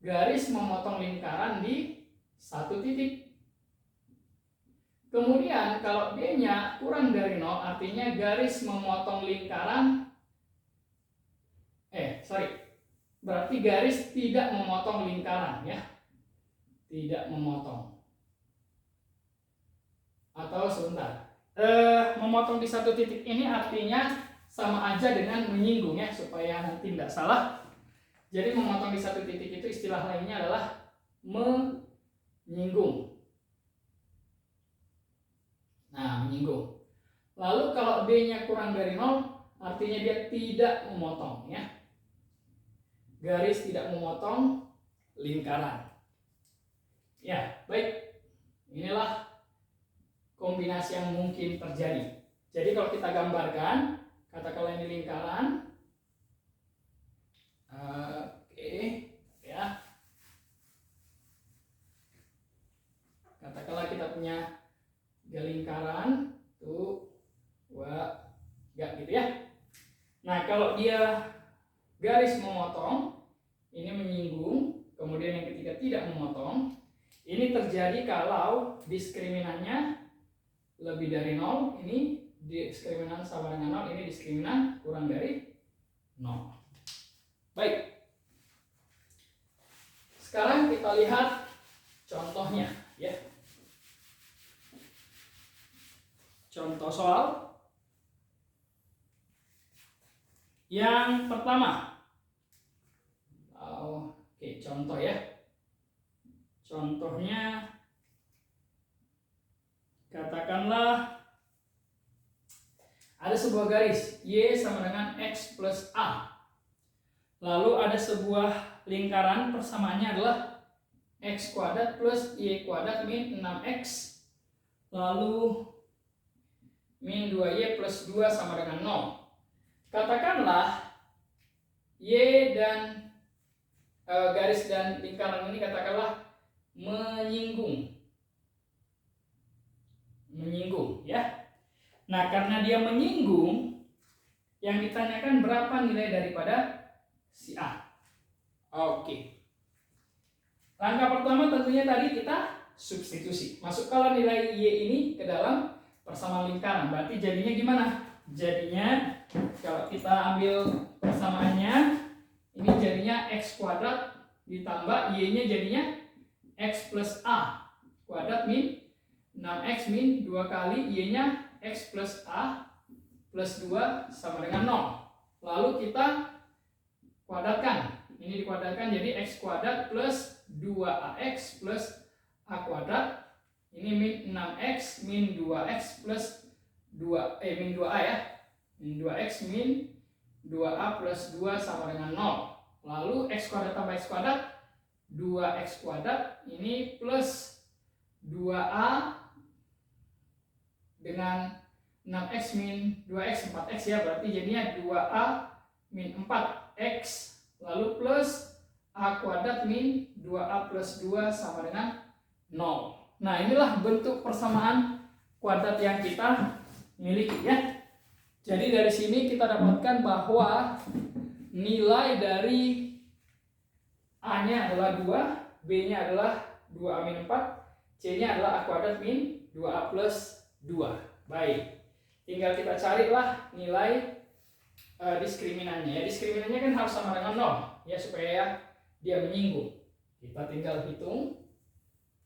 garis memotong lingkaran di 1 titik. Kemudian kalau D-nya kurang dari 0, artinya garis memotong lingkaran berarti garis tidak memotong lingkaran ya. Tidak memotong. Atau sebentar. Memotong di 1 titik ini artinya sama aja dengan menyinggung ya, supaya nanti tidak salah. Jadi memotong di 1 titik itu istilah lainnya adalah menyinggung. Nah, menyinggung. Lalu kalau D-nya kurang dari 0, artinya dia tidak memotong ya. Garis tidak memotong lingkaran. Ya, baik. Inilah kombinasi yang mungkin terjadi. Jadi kalau kita gambarkan, katakanlah ini lingkaran. Ya. Katakanlah kita punya 3 lingkaran, 2, 3 gitu ya. Nah, kalau dia garis memotong, ini menyinggung, kemudian yang ketiga tidak memotong. Ini terjadi kalau diskriminannya lebih dari 0, ini diskriminan sama dengan 0, ini diskriminan kurang dari 0. Baik. Sekarang kita lihat contohnya ya. Contoh soal yang pertama. Oke, contoh ya. Contohnya katakanlah ada sebuah garis Y sama dengan X plus A. Lalu ada sebuah lingkaran, persamaannya adalah X kuadrat plus Y kuadrat min 6X lalu min 2y plus 2 sama dengan 0. Katakanlah y dan garis dan lingkaran ini katakanlah menyinggung ya. Nah, karena dia menyinggung, yang ditanyakan berapa nilai daripada si A. Oke. Langkah pertama tentunya tadi kita substitusi. Masukkanlah nilai y ini ke dalam persamaan lingkaran. Berarti jadinya gimana? Jadinya kalau kita ambil persamaannya, ini jadinya x kuadrat ditambah y-nya jadinya x plus a kuadrat min 6x min 2 kali y-nya x plus a plus 2 sama dengan 0. Lalu kita kuadratkan. Ini dikuadratkan jadi x kuadrat plus 2ax plus a kuadrat. Ini min 6x min 2x plus 2 min 2a ya. Min 2x min 2a plus 2 sama dengan 0. Lalu x kuadrat tambah x kuadrat 2x kuadrat ini plus 2a dengan 6x min 2x 4x ya, berarti jadinya 2a min 4x lalu plus a kuadrat min 2a plus 2 sama dengan 0. Nah, inilah bentuk persamaan kuadrat yang kita miliki ya. Jadi dari sini kita dapatkan bahwa nilai dari a-nya adalah 2, b-nya adalah 2a min 4, c-nya adalah a kuadrat min 2a plus 2. Baik, tinggal kita carilah nilai diskriminannya. Diskriminannya kan harus sama dengan 0 ya, supaya dia menyinggung. Kita tinggal hitung.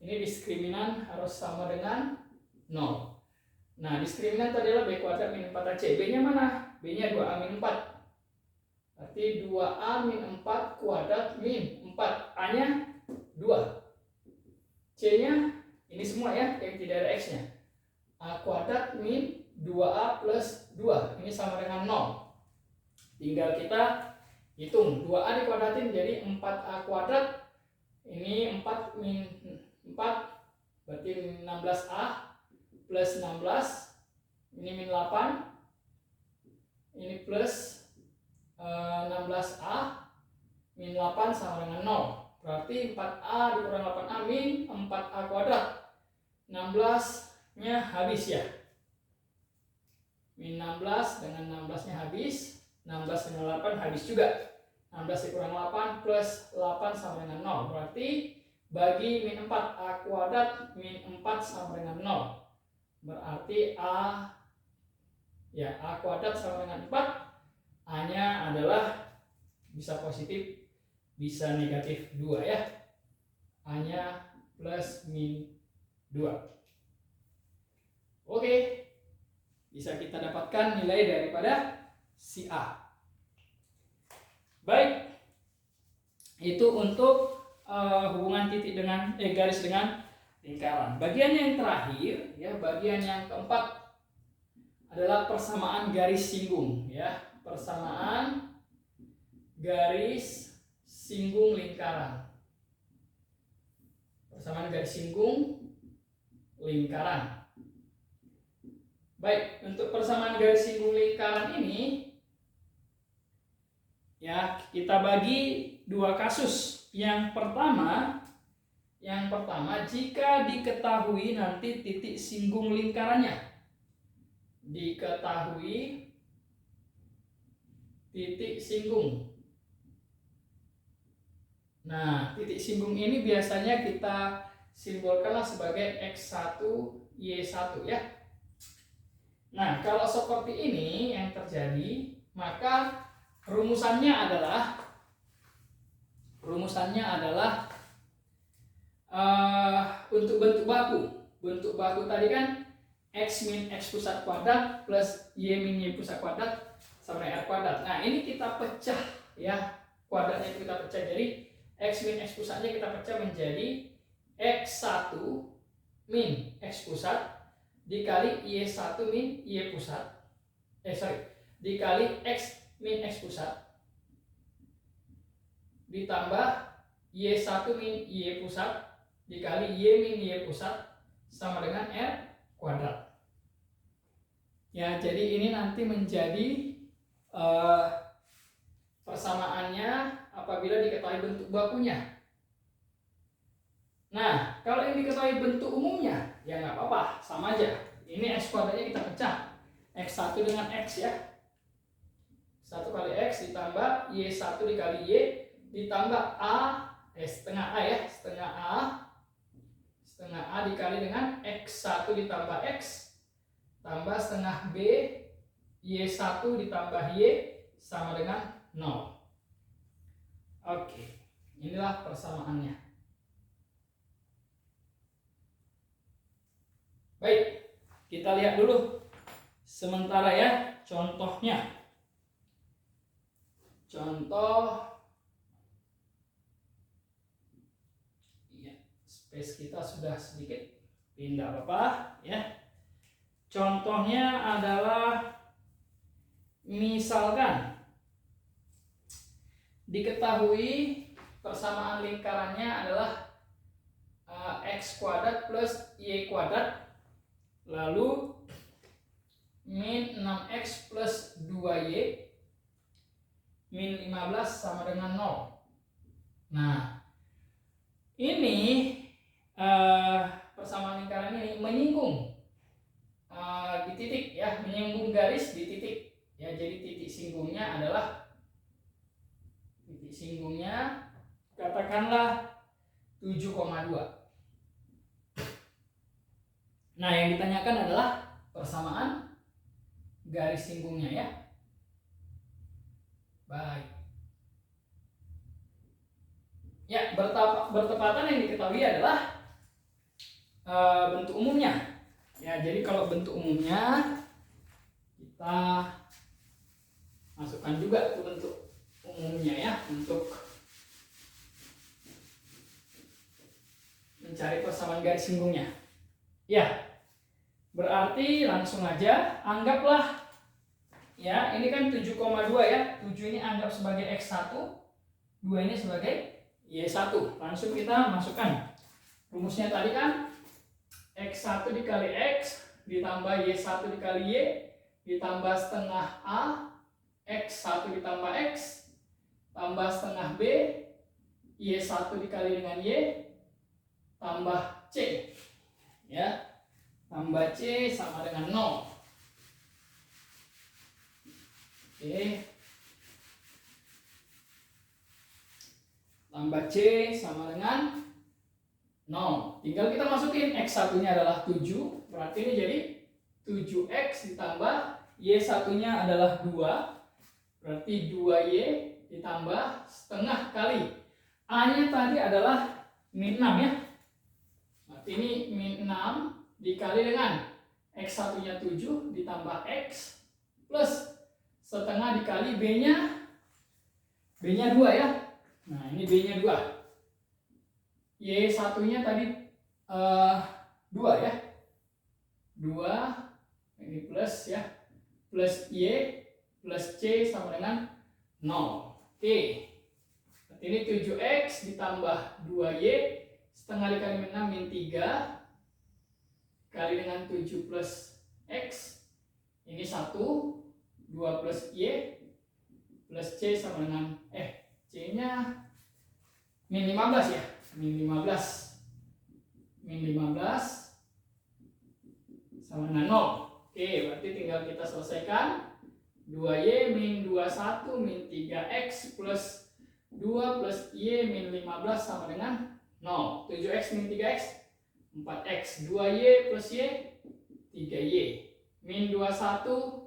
Ini diskriminan harus sama dengan 0. Nah, diskriminan tadi adalah b kuadrat min 4ac. B-nya mana? B-nya 2a min 4. Berarti 2a min 4 kuadrat min 4. A-nya 2. C-nya ini semua ya, yang tidak ada x-nya. A kuadrat min 2a plus 2. Ini sama dengan 0. Tinggal kita hitung. 2a dikuadratin jadi 4a kuadrat. Ini 4 min 4 berarti 16a plus 16. Ini min 8. Ini plus 16a min 8 sama dengan 0. Berarti 4a dikurang 8a min 4a kuadrat. 16-nya habis ya. Min 16 dengan 16-nya habis. 16 dengan 8 habis juga. 16 dikurang 8 plus 8 sama dengan 0. Berarti bagi min 4 a kuadrat min 4 sama dengan 0. Berarti a kuadrat sama dengan 4. A-nya adalah bisa positif, bisa negatif 2 ya. A-nya plus min 2. Oke. Bisa kita dapatkan nilai daripada si A. Baik. Itu untuk hubungan titik dengan garis dengan lingkaran. Bagian yang terakhir ya, bagian yang keempat adalah persamaan garis singgung ya, persamaan garis singgung lingkaran. Persamaan garis singgung lingkaran. Baik, untuk persamaan garis singgung lingkaran ini ya, kita bagi dua kasus. Yang pertama, jika diketahui nanti titik singgung lingkarannya. Diketahui titik singgung. Nah, titik singgung ini biasanya kita simbolkanlah sebagai X1, Y1 ya. Nah, kalau seperti ini yang terjadi, maka rumusannya adalah untuk bentuk baku. Bentuk baku tadi kan x min x pusat kuadrat plus y min y pusat kuadrat sama dengan r kuadrat. Nah, ini kita pecah ya. Kuadratnya itu kita pecah. Jadi x min x pusatnya kita pecah menjadi x1 min x pusat dikali y1 min y pusat. Dikali x min x pusat ditambah y1 min y pusat dikali y min y pusat sama dengan r kuadrat. Ya, jadi ini nanti menjadi persamaannya apabila diketahui bentuk bakunya. Nah, kalau yang diketahui bentuk umumnya, ya nggak apa-apa, sama aja. Ini X kuadratnya kita pecah. X1 dengan X ya. 1 kali X ditambah Y1 dikali Y ditambah setengah A ya. Setengah A dikali dengan X1 ditambah X tambah setengah B Y1 ditambah Y sama dengan 0. Oke, inilah persamaannya. Baik, kita lihat dulu sementara ya contohnya. Contoh, ya, space kita sudah sedikit pindah apa ya. Contohnya adalah misalkan diketahui persamaan lingkarannya adalah X kuadrat plus Y kuadrat, lalu min 6X plus 2Y min 15 sama dengan 0. Nah, ini persamaan lingkaran ini menyinggung di titik ya, menyinggung garis di titik ya. Jadi titik singgungnya katakanlah 7,2. Nah, yang ditanyakan adalah persamaan garis singgungnya ya. Baik. Ya, bertepatan yang diketahui adalah bentuk umumnya. Ya, jadi kalau bentuk umumnya kita masukkan juga ke bentuk umumnya ya untuk mencari persamaan garis singgungnya. Ya, berarti langsung aja anggaplah ya, ini kan 7,2 ya. 7 ini anggap sebagai X1, 2 ini sebagai Y1. Langsung kita masukkan. Rumusnya tadi kan X1 dikali X ditambah Y1 dikali Y ditambah setengah A X1 ditambah X tambah setengah B Y1 dikali dengan Y tambah C ya. Tambah C sama dengan 0. Oke. Tambah C sama dengan 0. Tinggal kita masukin X1-nya adalah 7, berarti ini jadi 7X ditambah Y1-nya adalah 2, berarti 2Y ditambah setengah kali A-nya tadi adalah min 6 ya. Berarti ini min 6 dikali dengan X1-nya 7 ditambah X plus setengah dikali B-nya 2 ya. Nah, ini B-nya 2. Y1-nya tadi 2 ya. 2 ini plus ya. Plus Y plus C sama dengan 0. Oke. Berarti ini 7X ditambah 2Y setengah dikali min 6 min 3 kali dengan 7 plus X. Ini 1 2 plus Y plus C sama dengan C-nya min 15 ya. Min 15 sama dengan 0. Oke, berarti tinggal kita selesaikan. 2Y min 21 min 3X plus 2 plus Y min 15 sama dengan 0. 7X min 3X 4X. 2Y plus Y 3Y. Min 21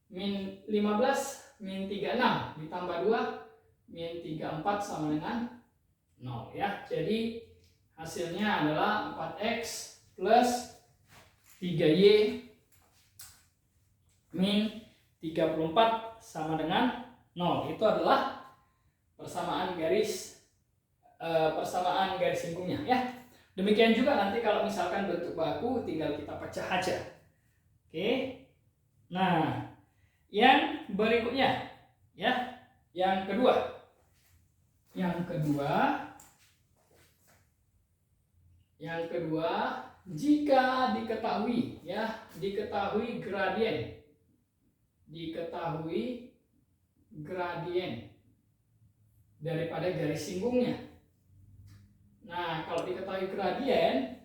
min 15 min 36 ditambah 2 min 34 sama dengan 0 ya. Jadi hasilnya adalah 4X plus 3Y min 34 sama dengan 0. Itu adalah persamaan garis singgungnya ya. Demikian juga nanti kalau misalkan bentuk baku tinggal kita pecah aja. Oke. Nah, yang berikutnya ya, yang kedua jika diketahui gradien daripada garis singgungnya. Nah, kalau diketahui gradien,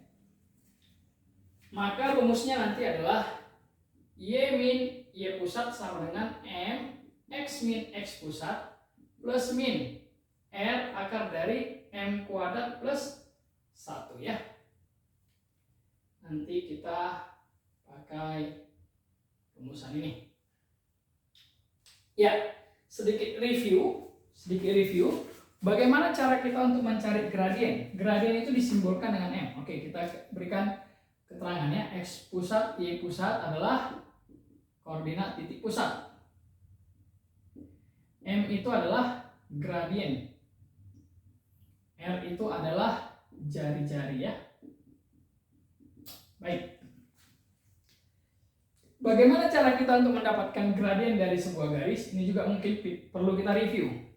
maka rumusnya nanti adalah Y min Y pusat sama dengan M X min X pusat plus min R akar dari M kuadrat plus 1 ya. Nanti kita pakai rumusan ini. Ya, sedikit review. Bagaimana cara kita untuk mencari gradien? Gradien itu disimbolkan dengan M. Oke, kita berikan keterangannya. X pusat, Y pusat adalah koordinat titik pusat. M itu adalah gradien. R itu adalah jari-jari ya. Baik. Bagaimana cara kita untuk mendapatkan gradien dari sebuah garis? Ini juga mungkin perlu kita review.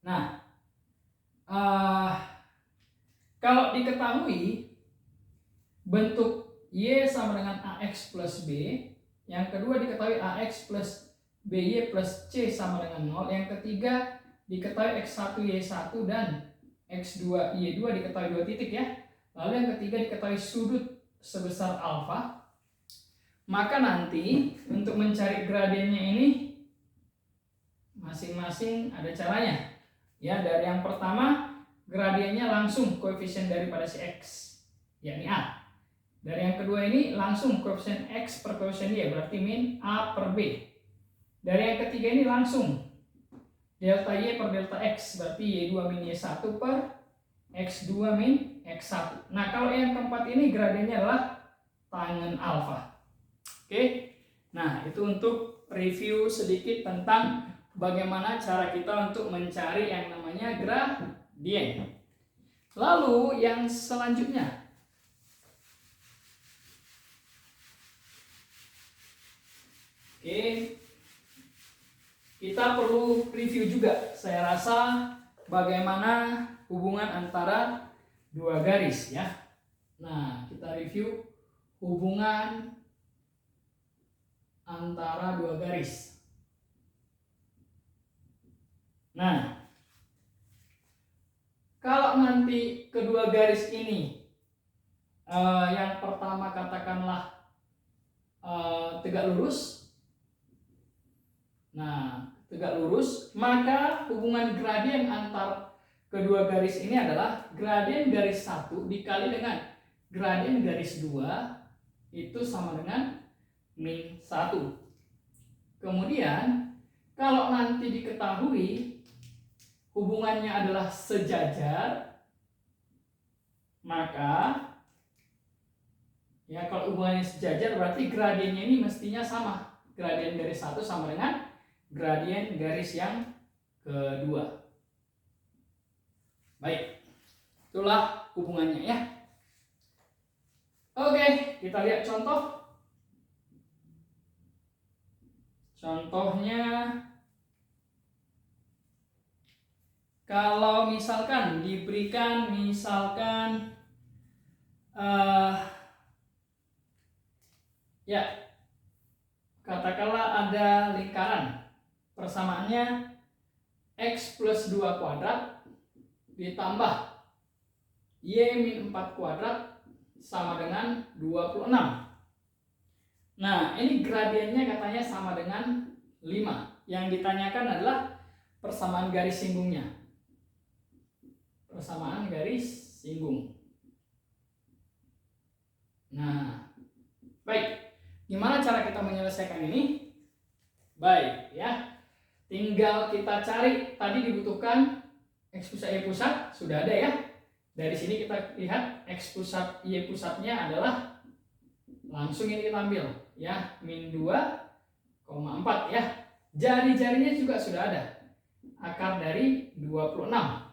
Nah, kalau diketahui bentuk Y sama dengan AX plus B, yang kedua diketahui AX plus BY plus C sama dengan 0, yang ketiga diketahui X1 Y1 dan X2 Y2 diketahui 2 titik ya, lalu yang ketiga diketahui sudut sebesar alfa, maka nanti untuk mencari gradiennya ini masing-masing ada caranya. Ya, dari yang pertama gradiennya langsung koefisien daripada si X, yakni A. Dari yang kedua ini langsung koefisien X per koefisien Y, berarti min A per B. Dari yang ketiga ini langsung delta Y per delta X, berarti Y2 min Y1 per X2 min X1. Nah, kalau yang keempat ini gradiennya adalah tangen alfa. Oke, nah itu untuk review sedikit tentang bagaimana cara kita untuk mencari yang namanya gradien. Lalu yang selanjutnya, oke, kita perlu review juga, saya rasa, bagaimana hubungan antara dua garis ya. Nah, kita review hubungan antara dua garis. Nah, kalau nanti kedua garis ini yang pertama katakanlah tegak lurus. Nah, tegak lurus, maka hubungan gradien antar kedua garis ini adalah gradien garis 1 dikali dengan gradien garis 2 itu sama dengan min 1. Kemudian kalau nanti diketahui hubungannya adalah sejajar, maka ya kalau hubungannya sejajar berarti gradiennya ini mestinya sama. Gradien garis 1 sama dengan gradien garis yang kedua. Baik, itulah hubungannya ya. Oke, kita lihat contoh. Contohnya, kalau misalkan diberikan ya, katakanlah ada lingkaran, persamaannya X plus 2 kuadrat ditambah Y min 4 kuadrat sama dengan 26. Nah, ini gradiennya katanya sama dengan 5. Yang ditanyakan adalah persamaan garis singgungnya. Persamaan garis singgung. Nah, baik. Gimana cara kita menyelesaikan ini? Baik, ya. Tinggal kita cari, tadi dibutuhkan X pusat Y pusat, sudah ada ya. Dari sini kita lihat X pusat Y pusatnya adalah, langsung ini kita ambil ya, min 2,4 ya. Jari-jarinya juga sudah ada, akar dari 26.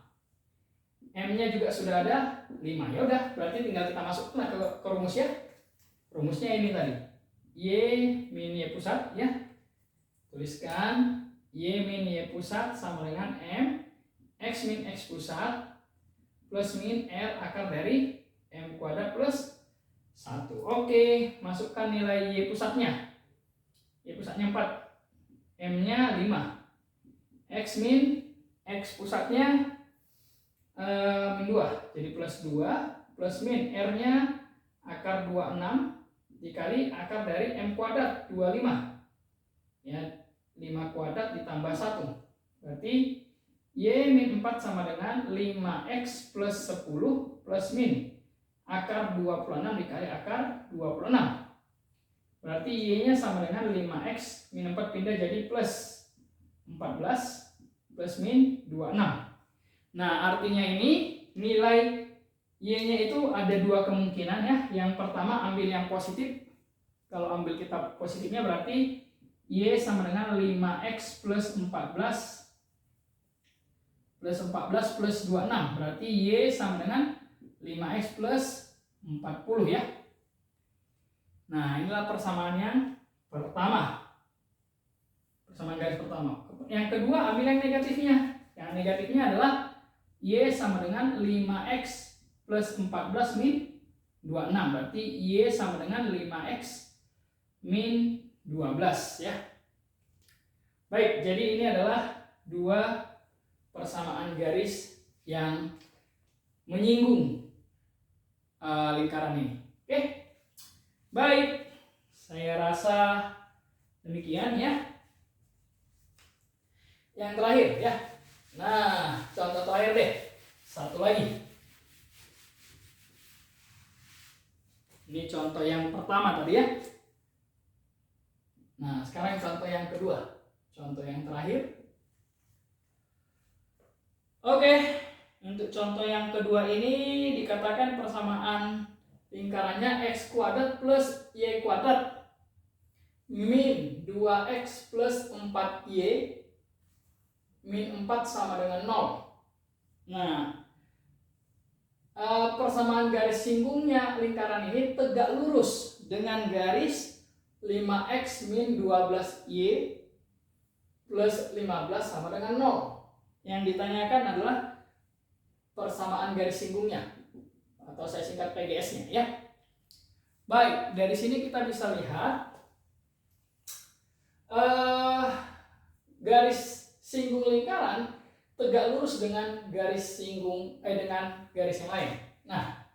M-nya juga sudah ada 5. Ya udah, berarti tinggal kita masukkan ke rumus ya. Rumusnya ini tadi. Y min Y pusat ya. Tuliskan Y min Y pusat sama dengan M X min X pusat plus min R akar dari M kuadrat plus 1. Oke, masukkan nilai Y pusatnya. Y pusatnya 4. M-nya 5. X min, X pusatnya min 2. Jadi plus 2 plus min R-nya akar 26 dikali akar dari M kuadrat 25. Ya, 5 kuadrat ditambah 1. Berarti Y min 4 sama dengan 5X plus 10 plus min akar 26 dikali akar 26. Berarti Y-nya sama dengan 5X min 4 pindah jadi plus 14 plus min 26. Nah, artinya ini nilai Y-nya itu ada dua kemungkinan ya. Yang pertama ambil yang positif. Kalau ambil kita positifnya berarti Y sama dengan 5X plus 14 plus 26. Berarti Y sama dengan 5X plus 40 ya. Nah, inilah persamaan yang pertama. Persamaan garis pertama. Yang kedua, ambil yang negatifnya. Yang negatifnya adalah Y sama dengan 5X plus 14 min 26. Berarti Y sama dengan 5X min 12 ya. Baik, jadi ini adalah dua persamaan garis yang menyinggung lingkaran ini. Oke, baik, saya rasa demikian ya. Yang terakhir ya. Nah, contoh terakhir deh. Satu lagi. Ini contoh yang pertama tadi ya. Nah, sekarang contoh yang kedua. Contoh yang terakhir. Oke, untuk contoh yang kedua ini dikatakan persamaan lingkarannya X kuadrat plus Y kuadrat min 2X plus 4Y min 4 sama dengan 0. Nah, persamaan garis singgungnya lingkaran ini tegak lurus dengan garis 5X min 12Y plus 15 sama dengan 0. Yang ditanyakan adalah persamaan garis singgungnya, atau saya singkat PGS-nya ya. Baik, dari sini kita bisa lihat garis singgung lingkaran tegak lurus dengan garis singgung dengan garis yang lain. Nah,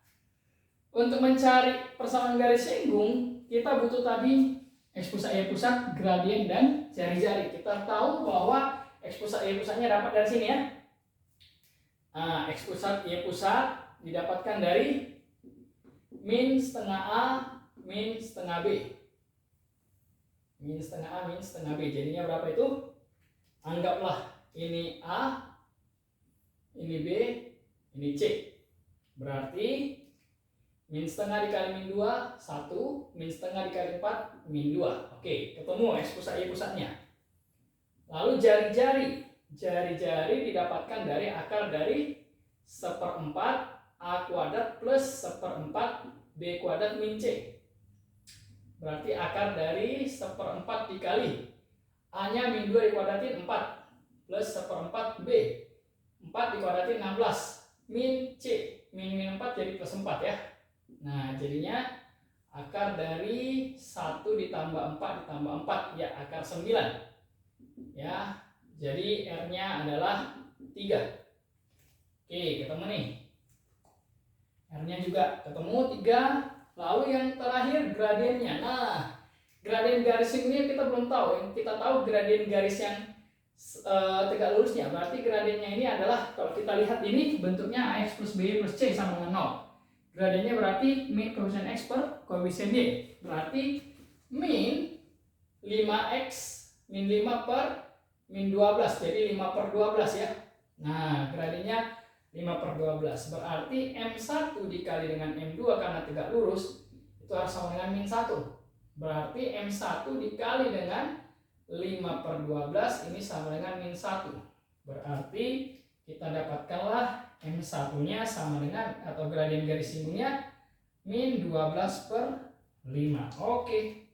untuk mencari persamaan garis singgung, kita butuh tadi X pusat, Y pusat, gradien, dan jari-jari. Kita tahu bahwa X pusat, Y pusatnya dapat dari sini ya. Nah, X pusat, Y pusat didapatkan dari min setengah A, min setengah B. Min setengah A, min setengah B. Jadinya berapa itu? Anggaplah ini A, ini B, ini C. Berarti min setengah dikali min 2, 1. Min setengah dikali 4, min 2. Oke, ketemu X pusat, Y pusatnya. Lalu jari-jari didapatkan dari akar dari 1/4 A kuadrat plus 1/4 B kuadrat min C. Berarti akar dari 1/4 dikali A-nya min 2 dikuadratin 4 plus 1/4 B. 4 dikuadratin 16 min C. Min 4 jadi plus 4 ya. Nah, jadinya akar dari 1 ditambah 4 ditambah 4 ya akar 9. Ya, jadi R-nya adalah 3. Oke, ketemu nih. R-nya juga ketemu 3. Lalu yang terakhir gradiennya. Nah, gradien garis singgungnya kita belum tahu. Yang kita tahu gradien garis yang tegak lurusnya. Berarti gradiennya ini adalah, kalau kita lihat ini bentuknya AX plus BY plus C sama dengan 0. Gradiennya berarti min koefisien X per koefisien Y. Berarti min 5X min 5 per min 12, jadi 5 per 12 ya. Nah, gradiennya 5 per 12. Berarti M1 dikali dengan M2 karena tegak lurus, itu harus sama dengan min 1. Berarti M1 dikali dengan 5 per 12, ini sama dengan min 1. Berarti kita dapatkanlah M1-nya sama dengan, atau gradien garis singgungnya, min 12 per 5. Oke.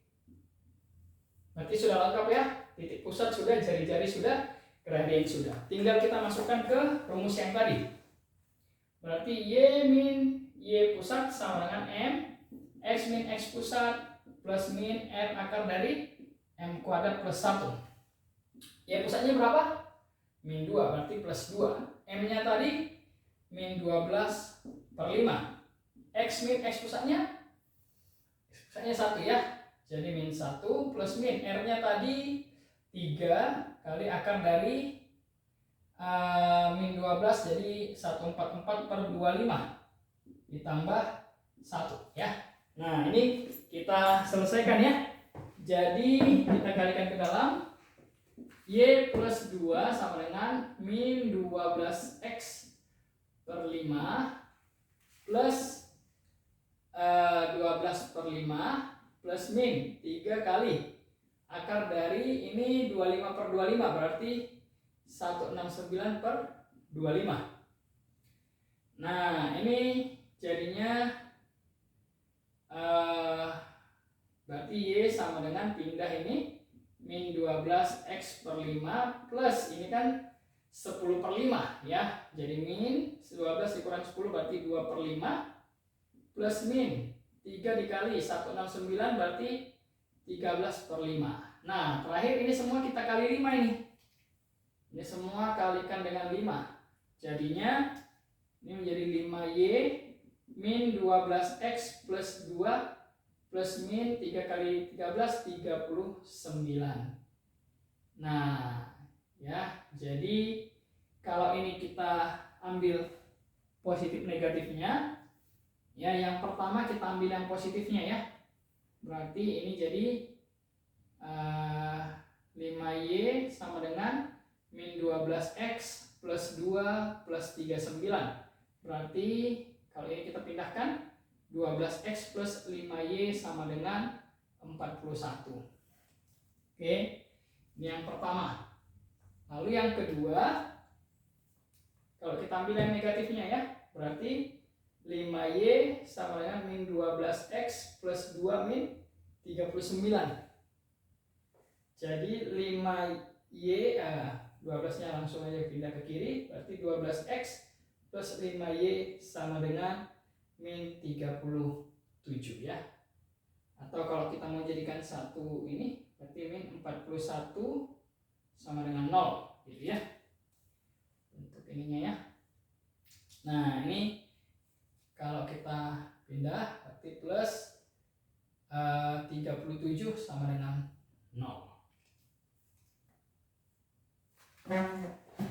Berarti sudah lengkap ya. Titik pusat sudah, jari-jari sudah, gradien sudah. Tinggal kita masukkan ke rumus yang tadi. Berarti Y min Y pusat sama dengan M X min X pusat plus min M akar dari M kuadrat plus 1. Y pusatnya berapa? Min 2, berarti plus 2. M nya tadi min 12/5. X min X pusatnya 1 ya. Jadi min 1 plus min R nya tadi 3 kali akar dari min 12, jadi 144/25 ditambah 1 ya. Nah, ini kita selesaikan ya. Jadi kita kalikan ke dalam. Y plus 2 sama dengan min 12x/5 plus 12/5 plus min 3 kali akar dari ini 25/25, berarti 169/25. Nah, ini jadinya berarti Y sama dengan pindah ini min 12x/5 plus ini kan 10/5 ya. Jadi min 12 dikurang 10 berarti 2/5 plus min 3 dikali 169 berarti 13/5. Nah, terakhir ini semua kita kali 5 ini. Ini semua kalikan dengan 5. Jadinya ini menjadi 5Y min 12x plus 2 plus min 3 kali 13 39. Nah, ya, jadi kalau ini kita ambil positif negatifnya, ya yang pertama kita ambil yang positifnya ya. Berarti ini jadi 5Y sama dengan min 12x plus 2 plus 39. Berarti kalau ini kita pindahkan 12x plus 5Y sama dengan 41. Oke, ini yang pertama. Lalu yang kedua, kalau kita ambil yang negatifnya ya, berarti 5Y sama dengan min 12x plus 2 min 39. Jadi 5Y, 12-nya langsung aja pindah ke kiri, berarti 12x plus 5Y sama dengan min 37 ya. Atau kalau kita mau jadikan satu ini, berarti min 41 sama dengan 0 gitu ya. Untuk ininya ya. Nah, ini kalau kita pindah berarti plus 37 sama dengan 0.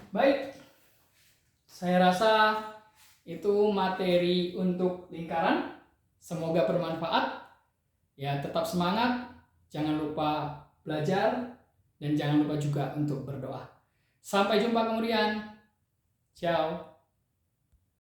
Baik, saya rasa itu materi untuk lingkaran. Semoga bermanfaat. Ya, tetap semangat, jangan lupa belajar, dan jangan lupa juga untuk berdoa. Sampai jumpa kemudian. Ciao.